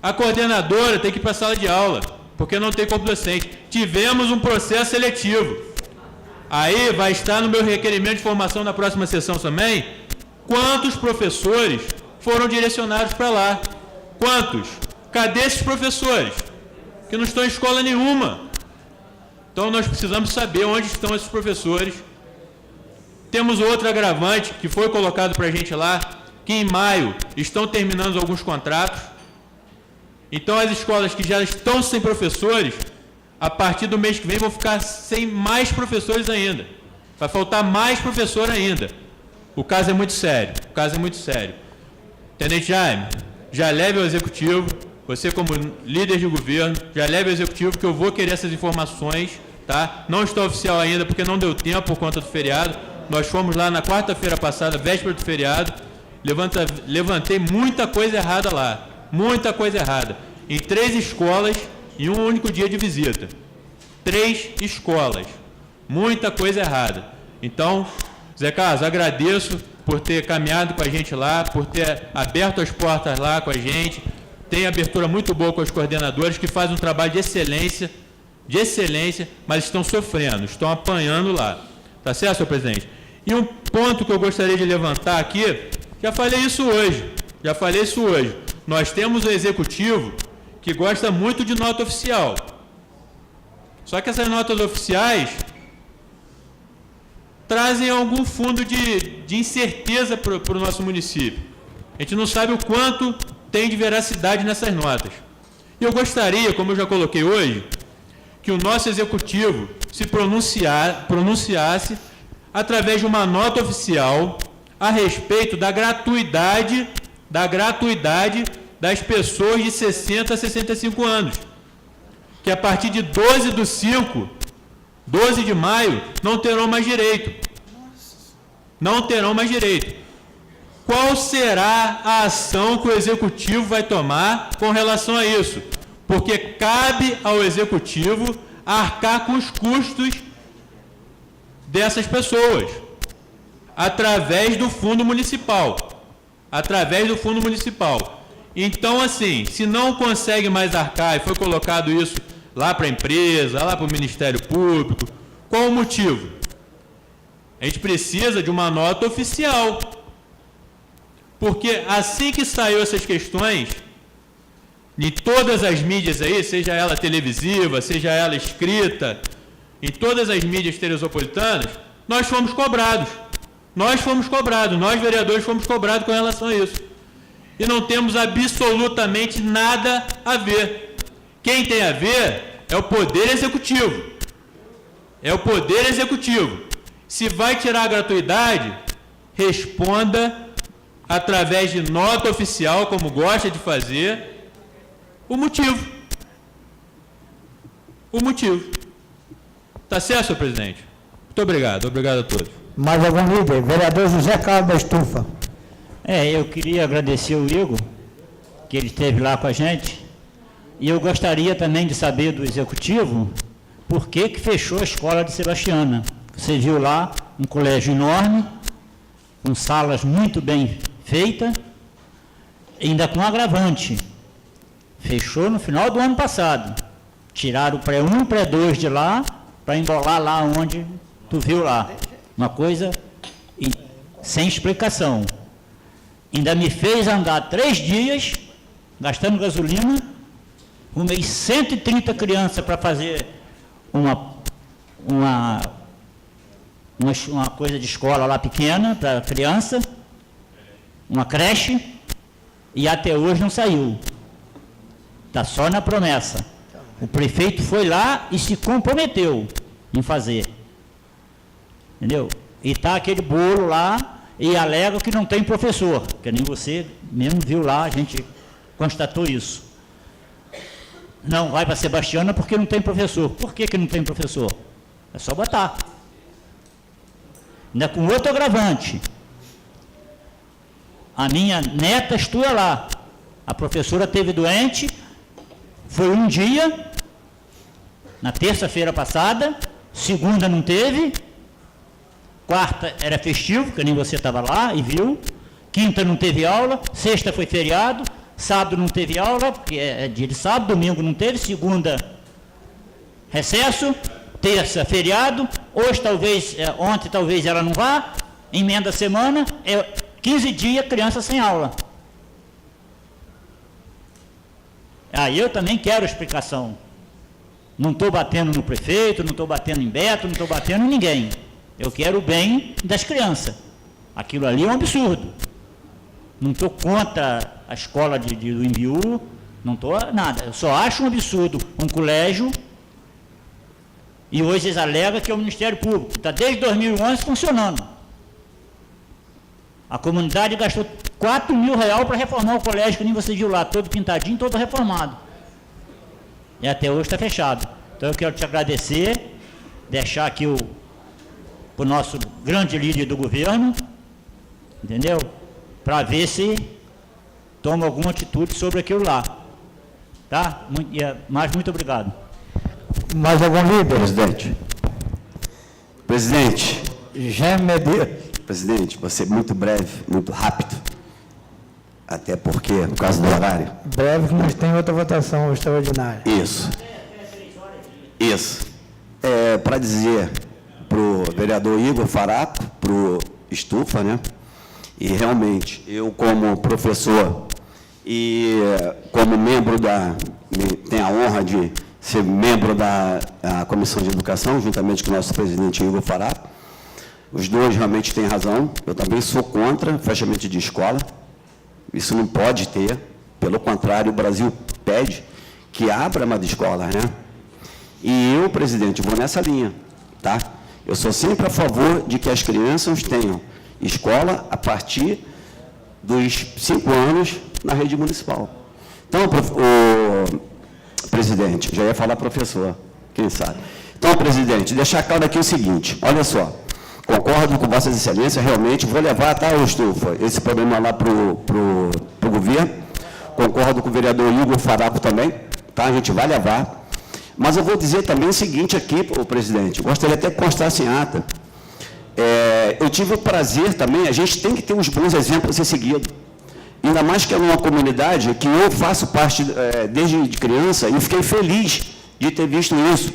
Speaker 6: A coordenadora tem que ir para a sala de aula, porque não tem corpo docente. Tivemos um processo seletivo. Aí vai estar no meu requerimento de formação na próxima sessão também, Quantos professores foram direcionados para lá? Quantos? Cadê esses professores? Que não estão em escola nenhuma. Então, nós precisamos saber onde estão esses professores. Temos outro agravante que foi colocado para a gente lá, que em maio estão terminando alguns contratos. Então, as escolas que já estão sem professores, a partir do mês que vem, vão ficar sem mais professores ainda. Vai faltar mais professor ainda. O caso é muito sério. O caso é muito sério. Tenente Jaime, já leve ao Executivo, você como líder de governo, já leve ao Executivo que eu vou querer essas informações, tá? Não está oficial ainda porque não deu tempo por conta do feriado. Nós fomos lá na quarta-feira passada, véspera do feriado, levantei muita coisa errada lá. Muita coisa errada. Em 3 escolas, em um único dia de visita. 3 escolas. Muita coisa errada. Então, Zé Carlos, agradeço por ter caminhado com a gente lá, por ter aberto as portas lá com a gente. Tem abertura muito boa com os coordenadores, que fazem um trabalho de excelência, mas estão sofrendo, estão apanhando lá. Tá certo, senhor presidente? E um ponto que eu gostaria de levantar aqui, já falei isso hoje. Nós temos o Executivo que gosta muito de nota oficial. Só que essas notas oficiais trazem algum fundo de incerteza para o nosso município. A gente não sabe o quanto tem de veracidade nessas notas. E eu gostaria, como eu já coloquei hoje, que o nosso Executivo se pronunciasse através de uma nota oficial a respeito da gratuidade das pessoas de 60 a 65 anos, que a partir de 12 de maio, não terão mais direito. Não terão mais direito. Qual será a ação que o Executivo vai tomar com relação a isso? Porque cabe ao Executivo arcar com os custos dessas pessoas, através do Fundo Municipal. Então, assim, se não consegue mais arcar, e foi colocado isso lá para a empresa, lá para o Ministério Público, qual o motivo? A gente precisa de uma nota oficial. Porque assim que saiu essas questões, em todas as mídias aí, seja ela televisiva, seja ela escrita, em todas as mídias teresopolitanas, nós fomos cobrados. Nós vereadores fomos cobrados com relação a isso. E não temos absolutamente nada a ver. Quem tem a ver é o Poder Executivo. Se vai tirar a gratuidade, responda através de nota oficial, como gosta de fazer, o motivo. Tá certo, senhor presidente? Muito obrigado. Obrigado a todos.
Speaker 2: Mais algum líder? Vereador José Carlos da Estufa.
Speaker 7: Eu queria agradecer o Igor, que ele esteve lá com a gente, e eu gostaria também de saber do Executivo por que fechou a escola de Sebastiana. Você viu lá um colégio enorme, com salas muito bem feitas, ainda com agravante. Fechou no final do ano passado. Tiraram o pré-1 e pré-2 de lá, para embolar lá onde tu viu lá. Uma coisa sem explicação. Ainda me fez andar 3 dias, gastando gasolina, arrumei 130 crianças para fazer uma coisa de escola lá pequena, para criança, uma creche, e até hoje não saiu. Está só na promessa. O prefeito foi lá e se comprometeu em fazer. Entendeu? E está aquele bolo lá, e alega que não tem professor, que nem você mesmo viu lá, a gente constatou isso. Não vai para Sebastiana porque não tem professor. Por que não tem professor? É só botar. Ainda com outro agravante. A minha neta estuda lá. A professora teve doente, foi um dia, na terça-feira passada, segunda não teve, quarta era festivo, que nem você estava lá e viu, quinta não teve aula, sexta foi feriado, sábado não teve aula, porque é dia de sábado, domingo não teve, segunda recesso, terça feriado, hoje talvez, ontem talvez ela não vá, emenda a semana, 15 dias criança sem aula. Aí eu também quero explicação. Não estou batendo no prefeito, não estou batendo em Beto, não estou batendo em ninguém. Eu quero o bem das crianças. Aquilo ali é um absurdo. Não estou contra a escola do Imbiú, não estou nada. Eu só acho um absurdo um colégio, e hoje eles alegam que é o Ministério Público. Está desde 2011 funcionando. A comunidade gastou R$4.000 para reformar o colégio, que nem você viu lá, todo pintadinho, todo reformado. E até hoje está fechado. Então eu quero te agradecer, deixar aqui o nosso grande líder do governo, entendeu? Para ver se toma alguma atitude sobre aquilo lá. Tá? Mas muito obrigado.
Speaker 2: Mais algum líder?
Speaker 1: Presidente,
Speaker 2: Jaime Medeiros.
Speaker 1: presidente, você é muito breve, muito rápido, até porque, por causa do horário.
Speaker 2: Breve que nós temos outra votação extraordinária.
Speaker 1: Isso. Para dizer para o vereador Igor Faraco, para o Estufa, né? E realmente, eu como professor e como membro tenho a honra de ser membro da Comissão de Educação, juntamente com o nosso presidente Igor Faraco. Os dois realmente têm razão. Eu também sou contra o fechamento de escola. Isso não pode ter. Pelo contrário, o Brasil pede que abra mais escolas, né? E eu, presidente, vou nessa linha, tá? Eu sou sempre a favor de que as crianças tenham escola a partir dos 5 anos na rede municipal. Então, presidente, já ia falar professor, quem sabe. Então, presidente, deixar claro aqui o seguinte, olha só, concordo com Vossas Excelências, realmente, vou levar, tá, Estufa, esse problema lá para o governo, concordo com o vereador Igor Faraco também, tá, a gente vai levar, mas eu vou dizer também o seguinte aqui, presidente, gostaria até que constasse em ata, eu tive o prazer também, a gente tem que ter uns bons exemplos a ser seguido, ainda mais que é numa comunidade que eu faço parte desde criança, e fiquei feliz de ter visto isso.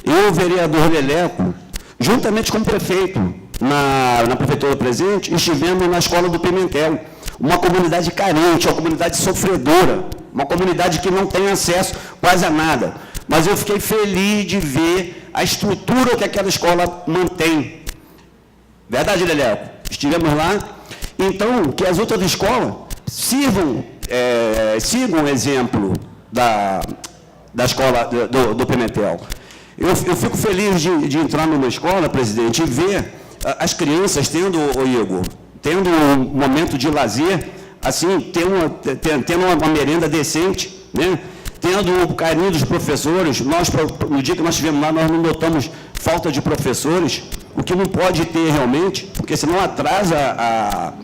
Speaker 1: Eu, o vereador Leleco, juntamente com o prefeito, na prefeitura presente, estivemos na escola do Pimentel, uma comunidade carente, uma comunidade sofredora, uma comunidade que não tem acesso quase a nada. Mas eu fiquei feliz de ver a estrutura que aquela escola mantém. Verdade, Leleco? Estivemos lá. Então, que as outras escolas sigam o exemplo da escola do Pimentel. Eu fico feliz de entrar numa escola, presidente, e ver as crianças tendo, Igor, tendo um momento de lazer, assim, tendo uma merenda decente, né? Tendo o carinho dos professores. No dia que nós estivemos lá, nós não notamos falta de professores, o que não pode ter realmente, porque senão atrasa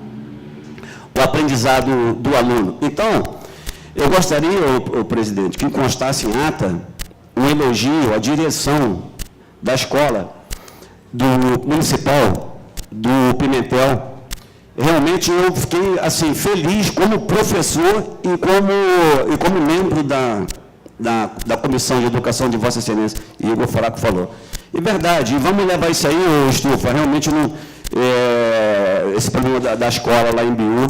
Speaker 1: o aprendizado do aluno. Então, eu gostaria, presidente, que constasse em ata um elogio à direção da escola municipal do Pimentel. Realmente eu fiquei assim, feliz como professor e como membro da Comissão de Educação de Vossa Excelência, Igor Faraco falou. É verdade, e vamos levar isso aí, Estufa, realmente esse problema da escola lá em Biú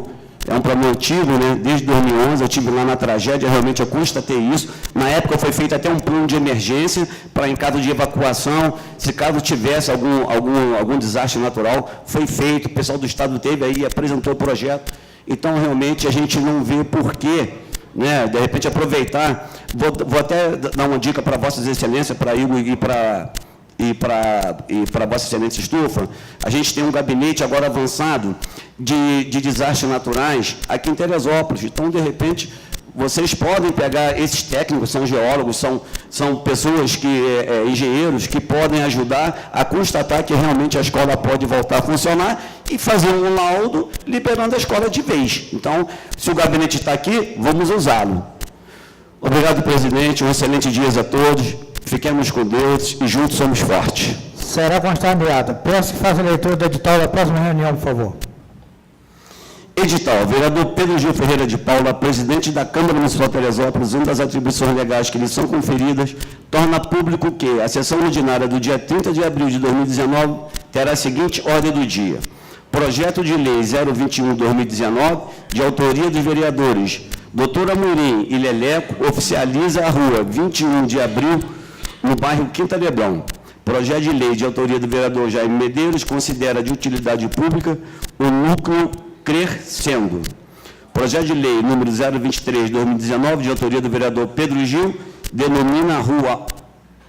Speaker 1: é um problema antigo, né? Desde 2011, eu estive lá na tragédia, realmente eu constatei isso. Na época foi feito até um plano de emergência para, em caso de evacuação, se caso tivesse algum desastre natural, foi feito, o pessoal do Estado teve aí, apresentou o projeto. Então, realmente, a gente não vê porquê, né? De repente, aproveitar. Vou até dar uma dica para Vossas Excelências, para Igor e para Vossa Excelência Estufa, a gente tem um gabinete agora avançado de desastres naturais aqui em Teresópolis. Então, de repente, vocês podem pegar esses técnicos, são geólogos, são pessoas engenheiros, que podem ajudar a constatar que realmente a escola pode voltar a funcionar e fazer um laudo liberando a escola de vez. Então, se o gabinete está aqui, vamos usá-lo. Obrigado, presidente. Um excelente dia a todos. Fiquemos com Deus e juntos somos fortes.
Speaker 2: Será constado em ata. Peço que faça a leitura do edital da próxima reunião, por favor.
Speaker 1: Edital. Vereador Pedro Gil Ferreira de Paula, presidente da Câmara Municipal de Teresópolis, uma das atribuições legais que lhe são conferidas, torna público que a sessão ordinária do dia 30 de abril de 2019 terá a seguinte ordem do dia. Projeto de Lei 021/2019, de autoria dos vereadores Doutor Amorim e Leleco, oficializa a rua 21 de abril, no bairro Quinta Leblon. Projeto de lei de autoria do vereador Jaime Medeiros considera de utilidade pública o núcleo Crescendo. Projeto de lei número 023/2019, de autoria do vereador Pedro Gil, denomina a rua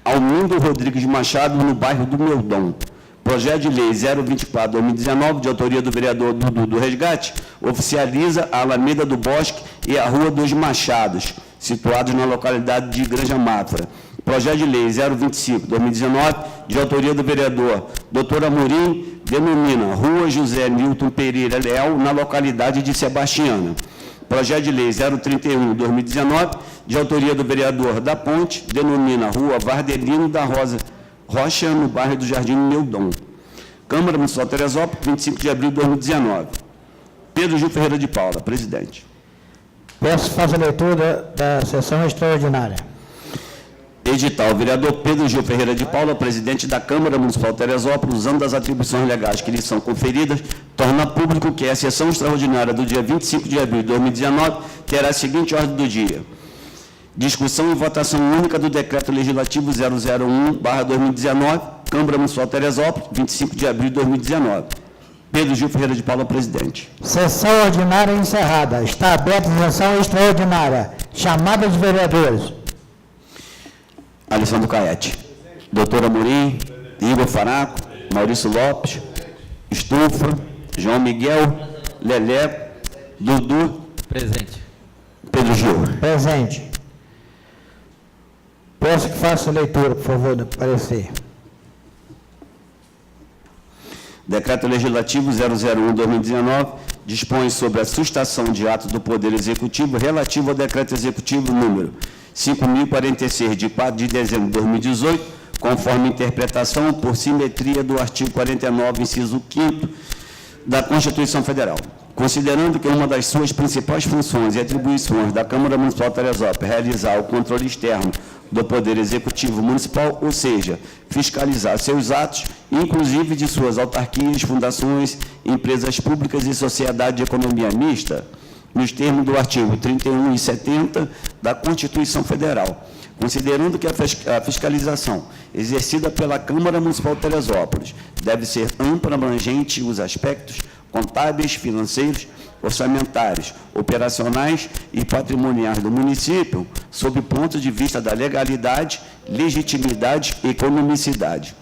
Speaker 1: Almindo Rodrigues Machado, no bairro do Meudon. Projeto de lei 024/2019, de autoria do vereador Dudu do Resgate, oficializa a Alameda do Bosque e a Rua dos Machados, situados na localidade de Granja Mafra. Projeto de lei 025/2019, de autoria do vereador Dr. Amorim, denomina Rua José Nilton Pereira Leal, na localidade de Sebastiana. Projeto de lei 031/2019, de autoria do vereador da Ponte, denomina Rua Vardelino da Rocha, no bairro do Jardim Meudon. Câmara Municipal de Teresópolis, 25 de abril de 2019. Pedro Gil Ferreira de Paula, presidente.
Speaker 2: Peço que faça a leitura da sessão extraordinária.
Speaker 1: Edital. O vereador Pedro Gil Ferreira de Paula, presidente da Câmara Municipal de Teresópolis, usando das atribuições legais que lhe são conferidas, torna público que a sessão extraordinária do dia 25 de abril de 2019 terá a seguinte ordem do dia: discussão e votação única do Decreto Legislativo 001/2019, Câmara Municipal de Teresópolis, 25 de abril de 2019. Pedro Gil Ferreira de Paula, presidente.
Speaker 2: Sessão ordinária encerrada. Está aberta a sessão extraordinária. Chamada de vereadores.
Speaker 1: Alessandro Caete. Doutor Amorim, Igor Faraco, Maurício Lopes, Estufa, João Miguel, Lelé, Dudu.
Speaker 3: Presente.
Speaker 1: Pedro Gil.
Speaker 2: Presente. Peço que faça a leitura, por favor, do parecer.
Speaker 1: Decreto Legislativo 001/2019 dispõe sobre a sustação de ato do Poder Executivo relativo ao Decreto Executivo número 5.046, de 4 de dezembro de 2018, conforme interpretação por simetria do artigo 49, inciso 5º da Constituição Federal. Considerando que uma das suas principais funções e atribuições da Câmara Municipal de Teresópolis é realizar o controle externo do Poder Executivo Municipal, ou seja, fiscalizar seus atos, inclusive de suas autarquias, fundações, empresas públicas e sociedade de economia mista, nos termos do artigo 31 e 70 da Constituição Federal, considerando que a fiscalização exercida pela Câmara Municipal de Teresópolis deve ser ampla, abrangente os aspectos contábeis, financeiros, orçamentários, operacionais e patrimoniais do município, sob o ponto de vista da legalidade, legitimidade e economicidade.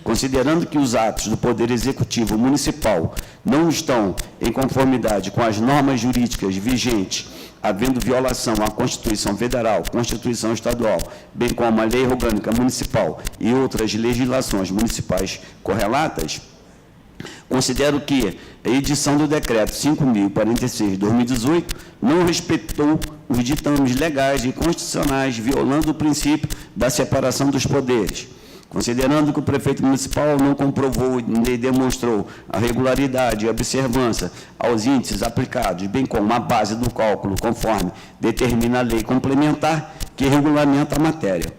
Speaker 1: Considerando que os atos do Poder Executivo Municipal não estão em conformidade com as normas jurídicas vigentes, havendo violação à Constituição Federal, Constituição Estadual, bem como a Lei Orgânica Municipal e outras legislações municipais correlatas, considero que a edição do Decreto 5.046 de 2018 não respeitou os ditames legais e constitucionais, violando o princípio da separação dos poderes. Considerando que o prefeito municipal não comprovou nem demonstrou a regularidade e observância aos índices aplicados, bem como a base do cálculo, conforme determina a lei complementar que regulamenta a matéria.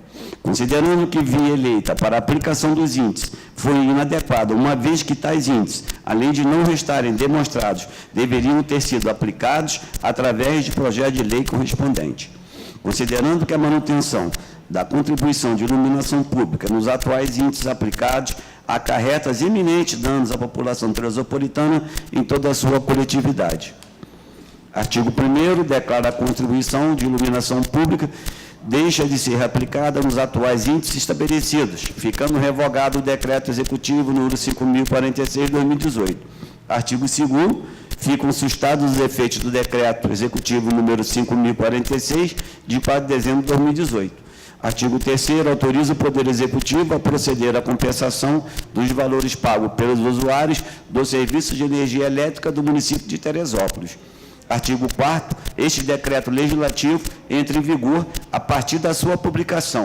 Speaker 1: Considerando que via eleita para a aplicação dos índices foi inadequada, uma vez que tais índices, além de não restarem demonstrados, deveriam ter sido aplicados através de projeto de lei correspondente. Considerando que a manutenção da contribuição de iluminação pública nos atuais índices aplicados acarreta eminentes danos à população teresopolitana em toda a sua coletividade. Artigo 1º, declara a contribuição de iluminação pública deixa de ser aplicada nos atuais índices estabelecidos, ficando revogado o Decreto Executivo número 5.046 de 2018. Artigo 2º, ficam sustados os efeitos do Decreto Executivo número 5.046, de 4 de dezembro de 2018. Artigo 3º, autoriza o Poder Executivo a proceder à compensação dos valores pagos pelos usuários do serviço de energia elétrica do município de Teresópolis. Artigo 4º, este decreto legislativo entra em vigor a partir da sua publicação,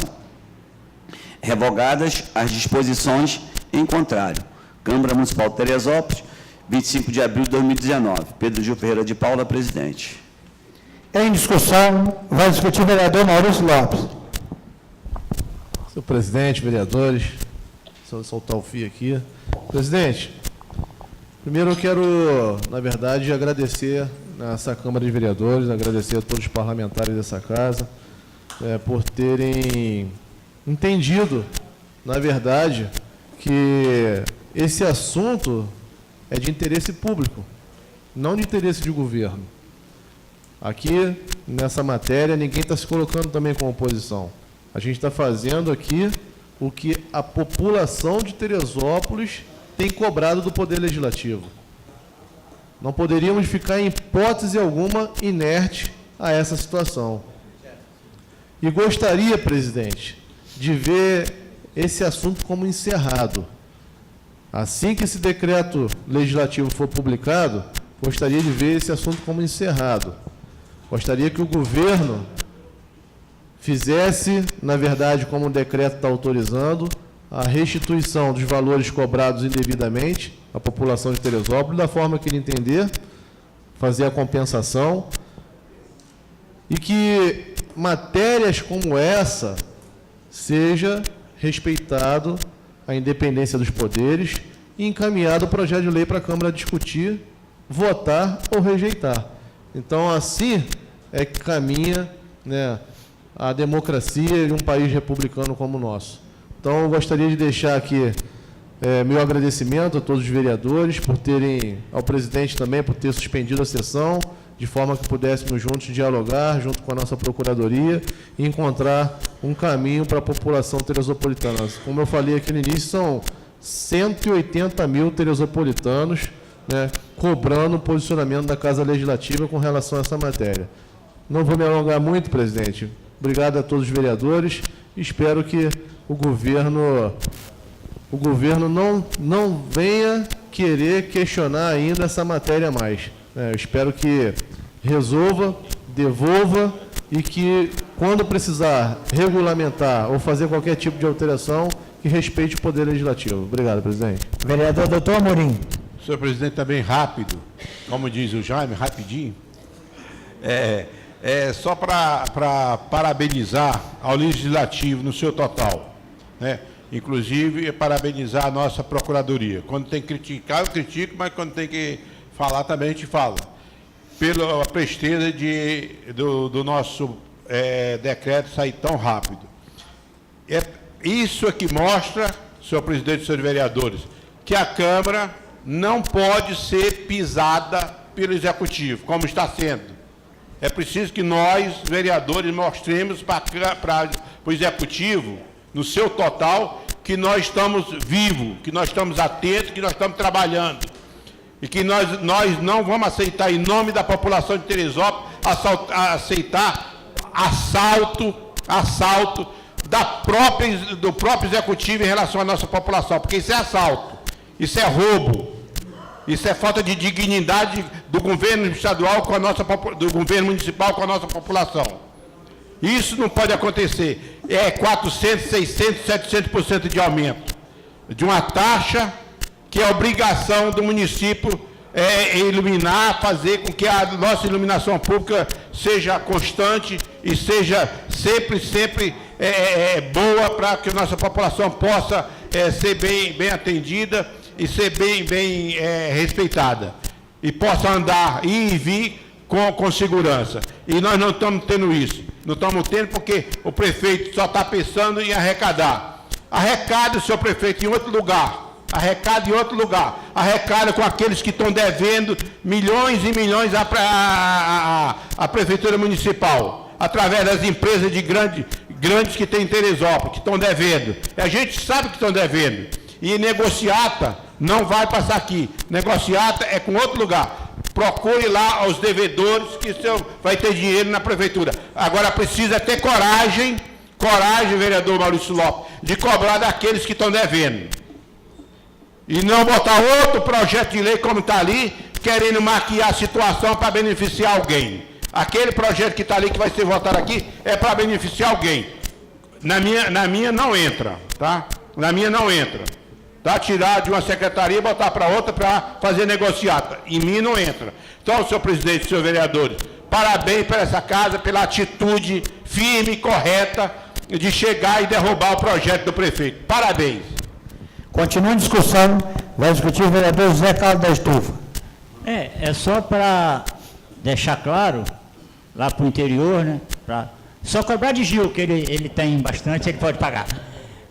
Speaker 1: revogadas as disposições em contrário. Câmara Municipal de Teresópolis, 25 de abril de 2019. Pedro Gil Ferreira de Paula, presidente.
Speaker 2: Em discussão, vai discutir o vereador Maurício Lopes.
Speaker 4: Senhor presidente, vereadores, só soltar o fio aqui. Presidente, Primeiro eu quero, na verdade, agradecer essa Câmara de Vereadores, agradecer a todos os parlamentares dessa casa, por terem entendido, na verdade, que esse assunto é de interesse público, não de interesse de governo. Aqui, nessa matéria, ninguém está se colocando também como oposição. A gente está fazendo aqui o que a população de Teresópolis tem cobrado do Poder Legislativo. Não poderíamos ficar, em hipótese alguma, inerte a essa situação. E gostaria, presidente, de ver esse assunto como encerrado. Assim que esse decreto legislativo for publicado, gostaria de ver esse assunto como encerrado. Gostaria que o governo fizesse, na verdade, como o decreto está autorizando, a restituição dos valores cobrados indevidamente à população de Teresópolis, da forma que ele entender, fazer a compensação, e que matérias como essa seja respeitado a independência dos poderes e encaminhado o projeto de lei para a Câmara discutir, votar ou rejeitar. Então, assim é que caminha, né, a democracia de um país republicano como o nosso. Então, eu gostaria de deixar aqui meu agradecimento a todos os vereadores por terem, ao presidente também, por ter suspendido a sessão, de forma que pudéssemos juntos dialogar, junto com a nossa Procuradoria, e encontrar um caminho para a população teresopolitana. Como eu falei aqui no início, são 180 mil teresopolitanos, né, cobrando o posicionamento da Casa Legislativa com relação a essa matéria. Não vou me alongar muito, presidente. Obrigado a todos os vereadores. Espero que o governo não venha querer questionar ainda essa matéria mais. Eu espero que resolva, devolva e que, quando precisar regulamentar ou fazer qualquer tipo de alteração, que respeite o Poder Legislativo. Obrigado, presidente.
Speaker 2: Vereador Doutor Amorim.
Speaker 5: Senhor presidente, está bem rápido, como diz o Jaime, rapidinho. Só para parabenizar ao Legislativo no seu total, né? Inclusive, parabenizar a nossa Procuradoria. Quando tem que criticar, eu critico, mas quando tem que falar, também a gente fala. Pela presteza do nosso decreto sair tão rápido. Isso é que mostra, senhor presidente e senhores vereadores, que a Câmara não pode ser pisada pelo Executivo, como está sendo. É preciso que nós, vereadores, mostremos para o Executivo, no seu total, que nós estamos vivos, que nós estamos atentos, que nós estamos trabalhando. E que nós não vamos aceitar, em nome da população de Teresópolis, aceitar assalto do próprio Executivo em relação à nossa população, porque isso é assalto, isso é roubo, isso é falta de dignidade do governo estadual com a nossa, do governo municipal com a nossa população. Isso não pode acontecer. 400%, 600%, 700% de aumento de uma taxa que é obrigação do município iluminar, fazer com que a nossa iluminação pública seja constante e seja sempre boa, para que a nossa população possa ser bem atendida e ser bem respeitada, e possa andar, ir e vir com segurança. E nós não estamos tendo isso. Não estamos tendo porque o prefeito só está pensando em arrecadar. Arrecada, senhor prefeito, em outro lugar. Arrecada em outro lugar. Arrecada com aqueles que estão devendo milhões e milhões à Prefeitura Municipal, através das empresas de grandes que tem em Teresópolis, que estão devendo. A gente sabe que estão devendo. E negociata não vai passar aqui. Negociata é com outro lugar. Procure lá os devedores, que o senhor vai ter dinheiro na Prefeitura. Agora precisa ter coragem, vereador Maurício Lopes, de cobrar daqueles que estão devendo. E não botar outro projeto de lei como está ali, querendo maquiar a situação para beneficiar alguém. Aquele projeto que está ali, que vai ser votado aqui, é para beneficiar alguém. Na minha não entra, tá? Na minha não entra. Tá? Tirar de uma secretaria e botar para outra para fazer negociata. Em mim não entra. Então, senhor presidente, senhores vereadores, parabéns por essa casa, pela atitude firme e correta de chegar e derrubar o projeto do prefeito. Parabéns.
Speaker 2: Continua a discussão, vai discutir o vereador José Carlos da Estufa.
Speaker 7: É só para deixar claro, lá para o interior, né? Só cobrar de Gil, que ele tem bastante, ele pode pagar.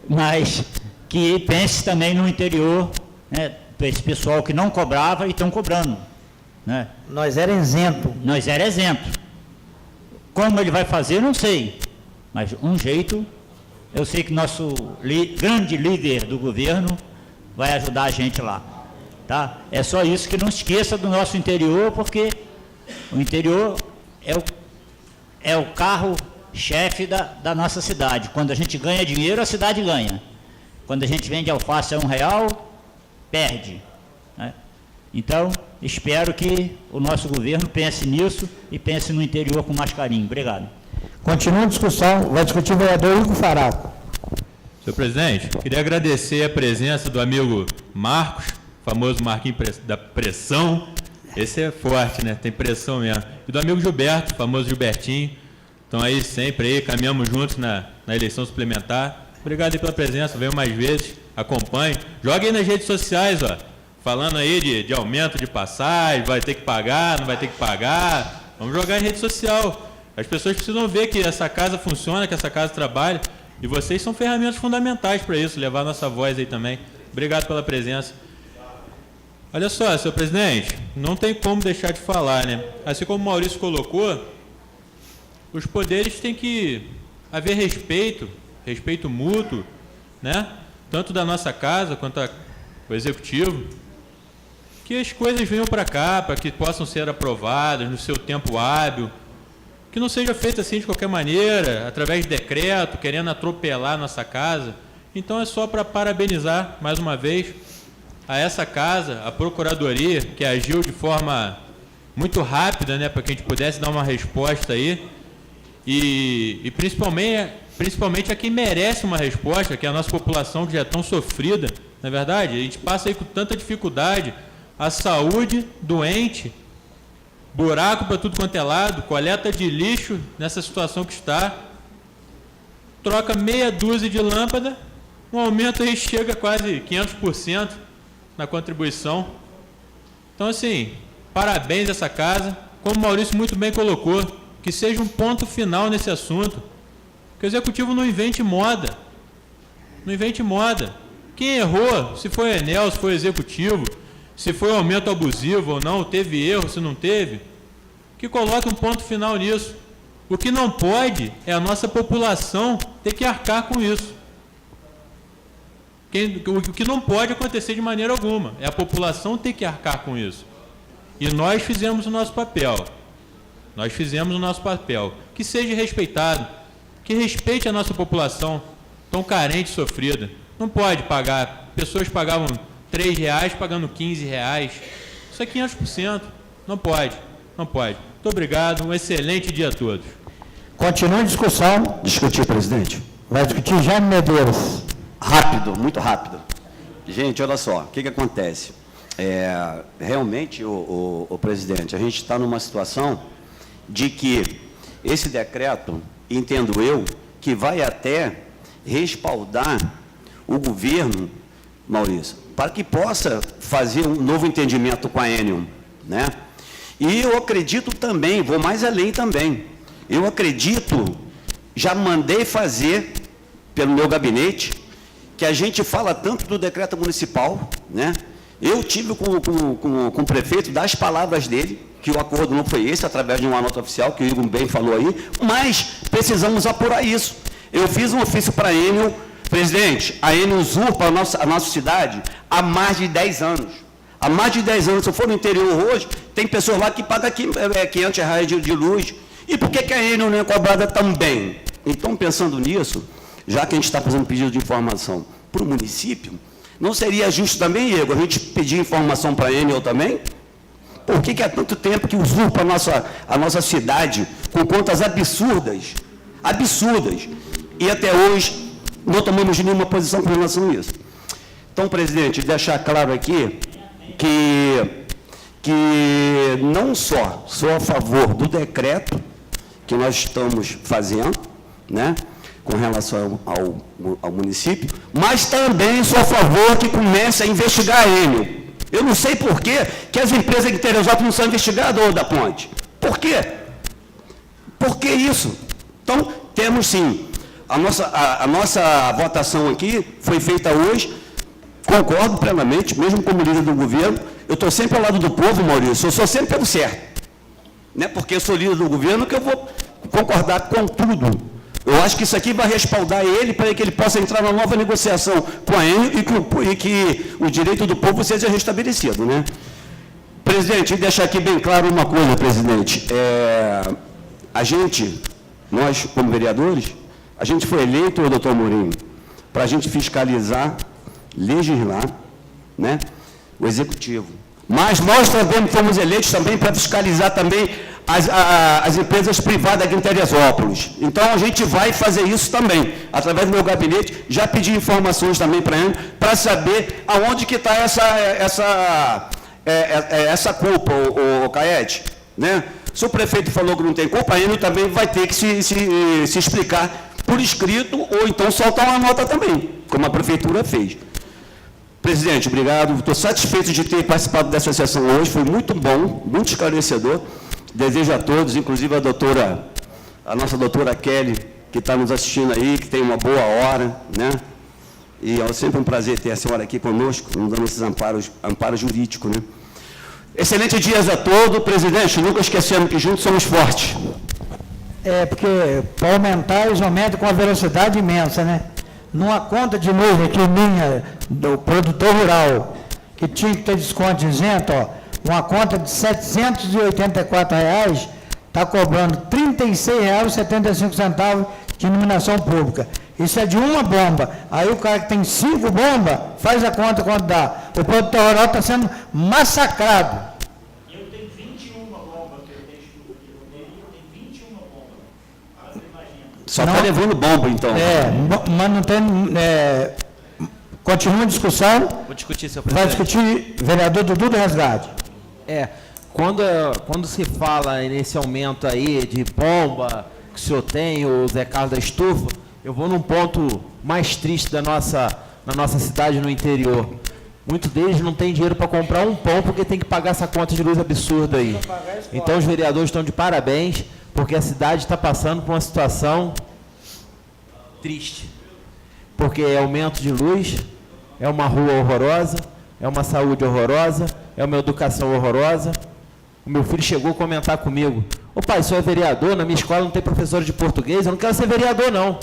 Speaker 7: Mas que pense também no interior, né? Esse pessoal que não cobrava e estão cobrando. Né?
Speaker 2: Nós era isento.
Speaker 7: Nós era exemplo. Como ele vai fazer, não sei. Mas um jeito, eu sei que nosso grande líder do governo vai ajudar a gente lá. Tá? É só isso, que não esqueça do nosso interior, porque o interior é o carro-chefe da nossa cidade. Quando a gente ganha dinheiro, a cidade ganha. Quando a gente vende alface a R$1, perde. Né? Então, espero que o nosso governo pense nisso e pense no interior com mais carinho. Obrigado.
Speaker 2: Continua a discussão, vai discutir o vereador Hugo Faraco.
Speaker 6: Senhor presidente, queria agradecer a presença do amigo Marcos, famoso Marquinhos da Pressão. Esse é forte, né? Tem pressão mesmo. E do amigo Gilberto, famoso Gilbertinho. Estão aí sempre aí, caminhamos juntos na eleição suplementar. Obrigado aí pela presença, venham mais vezes, acompanhe. Jogue aí nas redes sociais, ó, falando aí de aumento de passagem, vai ter que pagar, não vai ter que pagar. Vamos jogar em rede social. As pessoas precisam ver que essa casa funciona, que essa casa trabalha. E vocês são ferramentas fundamentais para isso, levar a nossa voz aí também. Obrigado pela presença. Olha só, senhor presidente, não tem como deixar de falar, né? Assim como o Maurício colocou, os poderes têm que haver respeito mútuo, né? Tanto da nossa casa quanto do executivo, que as coisas venham para cá, para que possam ser aprovadas no seu tempo hábil, que não seja feito assim de qualquer maneira, através de decreto, querendo atropelar a nossa casa. Então é só para parabenizar mais uma vez a essa casa, a Procuradoria, que agiu de forma muito rápida, né, para que a gente pudesse dar uma resposta aí, e principalmente a quem merece uma resposta, que é a nossa população, que já é tão sofrida, não é verdade? A gente passa aí com tanta dificuldade, a saúde doente, buraco para tudo quanto é lado, coleta de lixo nessa situação que está, troca meia dúzia de lâmpada, um aumento aí chega a quase 500% na contribuição. Então, assim, parabéns a essa casa, como o Maurício muito bem colocou, que seja um ponto final nesse assunto, que o executivo não invente moda, não invente moda. Quem errou, se foi a Enel, se foi o executivo, se foi um aumento abusivo ou não, teve erro, se não teve, que coloque um ponto final nisso. O que não pode é a nossa população ter que arcar com isso. O que não pode acontecer de maneira alguma é a população ter que arcar com isso. E nós fizemos o nosso papel. Nós fizemos o nosso papel. Que seja respeitado, que respeite a nossa população tão carente e sofrida. Não pode pagar, pessoas pagavam R$3 pagando R$15. Isso é 500%. Não pode, não pode. Muito obrigado, um excelente dia a todos.
Speaker 2: Continua a discussão.
Speaker 1: Discutir, presidente.
Speaker 2: Vai discutir Jaime Medeiros.
Speaker 1: Rápido, muito rápido. Gente, olha só, o que acontece? Realmente, o presidente, a gente está numa situação de que esse decreto, entendo eu, que vai até respaldar o governo, Maurício, para que possa fazer um novo entendimento com a Enel, né? E eu acredito também, vou mais além também, eu acredito, já mandei fazer pelo meu gabinete, que a gente fala tanto do decreto municipal, né? Eu tive com o prefeito das palavras dele, que o acordo não foi esse, através de uma nota oficial, que o Igor bem falou aí, mas precisamos apurar isso. Eu fiz um ofício para a Enel, presidente, a Enel usurpa a nossa cidade há mais de 10 anos. Há mais de 10 anos, se eu for no interior hoje, tem pessoas lá que pagam R$500 de luz. E por que a Enel não é cobrada também? Então, pensando nisso, já que a gente está fazendo pedido de informação para o município, não seria justo também, Igor, a gente pedir informação para a Enel também? Por que há tanto tempo que usurpa a nossa cidade com contas absurdas, e até hoje não tomamos nenhuma posição com relação a isso? Então, presidente, deixar claro aqui que não sou a favor do decreto que nós estamos fazendo, né? com relação ao município, mas também sou a favor que comece a investigar ele. Eu não sei por quê que as empresas de Teresópolis não são investigadoras da ponte. Por quê? Por que isso? Então, temos sim. A nossa votação aqui foi feita hoje, concordo plenamente, mesmo como líder do governo, eu estou sempre ao lado do povo, Maurício, eu sou sempre pelo certo. Não é porque eu sou líder do governo que eu vou concordar com tudo. Eu acho que isso aqui vai respaldar ele para que ele possa entrar numa nova negociação com a Enel e que o direito do povo seja restabelecido, né? Presidente, deixar aqui bem claro uma coisa, presidente. Nós, como vereadores, a gente foi eleito, doutor Mourinho, para a gente fiscalizar, legislar, né, o executivo. Mas nós também fomos eleitos também para fiscalizar também as empresas privadas aqui em Teresópolis. Então, a gente vai fazer isso também, através do meu gabinete. Já pedi informações também para ele, para saber aonde que está essa culpa, o Caete, né? Se o prefeito falou que não tem culpa, ele também vai ter que se explicar por escrito, ou então soltar uma nota também, como a prefeitura fez. Presidente, obrigado. Estou satisfeito de ter participado dessa sessão hoje, foi muito bom, muito esclarecedor. Desejo a todos, inclusive a nossa doutora Kelly, que está nos assistindo aí, que tem uma boa hora, né? E é sempre um prazer ter a senhora aqui conosco, nos dando esses amparos jurídicos, né? Excelente dia a todos, presidente. Nunca esquecendo que juntos somos fortes.
Speaker 2: Porque para aumentar, eles aumentam com uma velocidade imensa, né? Numa conta de luz aqui minha, do produtor rural, que tinha que ter desconto isento, ó, uma conta de R$ 784, está cobrando R$ 36,75 de iluminação pública. Isso é de uma bomba. Aí o cara que tem 5 bombas, faz a conta quanto dá. O produtor rural está sendo massacrado.
Speaker 7: Eu tenho 21 bombas que eu deixo no dele, eu tenho 21 bombas. Você imagina.
Speaker 1: Só está levando bomba, então.
Speaker 2: Mas não tem... continua a discussão.
Speaker 3: Vou discutir, senhor
Speaker 2: Vai
Speaker 3: presidente.
Speaker 2: discutir, vereador Dudu do Resgate.
Speaker 3: Quando se fala nesse aumento aí de bomba que o senhor tem, o Zé Carlos da estufa, eu vou num ponto mais triste na nossa cidade no interior. Muitos deles não têm dinheiro para comprar um pão porque tem que pagar essa conta de luz absurda aí. Então os vereadores estão de parabéns, porque a cidade está passando por uma situação triste. Porque é aumento de luz, é uma rua horrorosa, é uma saúde horrorosa, é uma educação horrorosa. O meu filho chegou a comentar comigo: ô pai, o senhor é vereador, na minha escola não tem professor de português, eu não quero ser vereador não.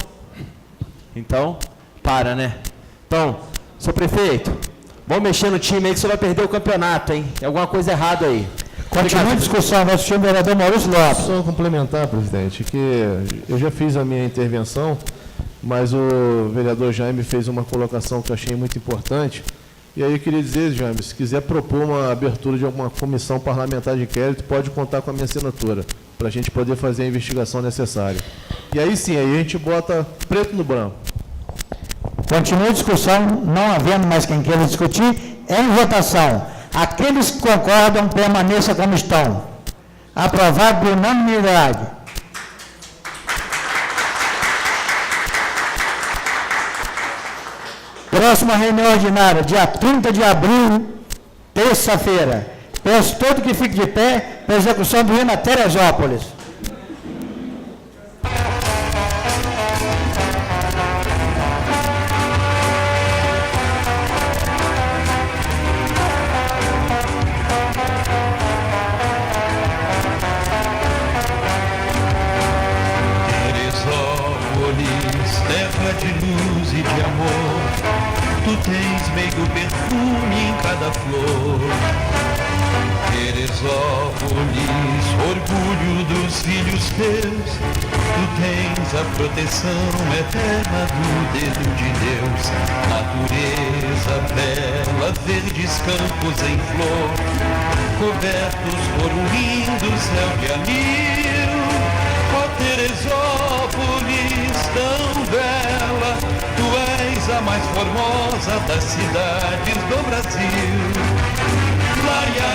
Speaker 3: Então, né? Então, senhor prefeito, vamos mexer no time aí que o senhor vai perder o campeonato, hein? Tem alguma coisa errada aí.
Speaker 2: Continua a discussão, vai assistir o vereador Maurício Lopes.
Speaker 4: Só complementar, presidente, que eu já fiz a minha intervenção, mas o vereador Jaime fez uma colocação que eu achei muito importante. E aí eu queria dizer, Jaime, se quiser propor uma abertura de alguma comissão parlamentar de inquérito, pode contar com a minha assinatura, para a gente poder fazer a investigação necessária. E aí sim, aí a gente bota preto no branco.
Speaker 2: Continua a discussão, não havendo mais quem queira discutir, em votação. Aqueles que concordam, permaneçam como estão. Aprovado por unanimidade. Próxima reunião ordinária, dia 30 de abril, terça-feira. Peço todo que fique de pé para a execução do hino a Teresópolis.
Speaker 10: Terra de luz e de amor, tu tens meio perfume em cada flor. Teresópolis, orgulho dos filhos teus, tu tens a proteção eterna do dedo de Deus. Natureza bela, verdes campos em flor, cobertos por um lindo céu de anil. Ó Teresópolis, tão bela, tu és a mais formosa das cidades do Brasil. Laia,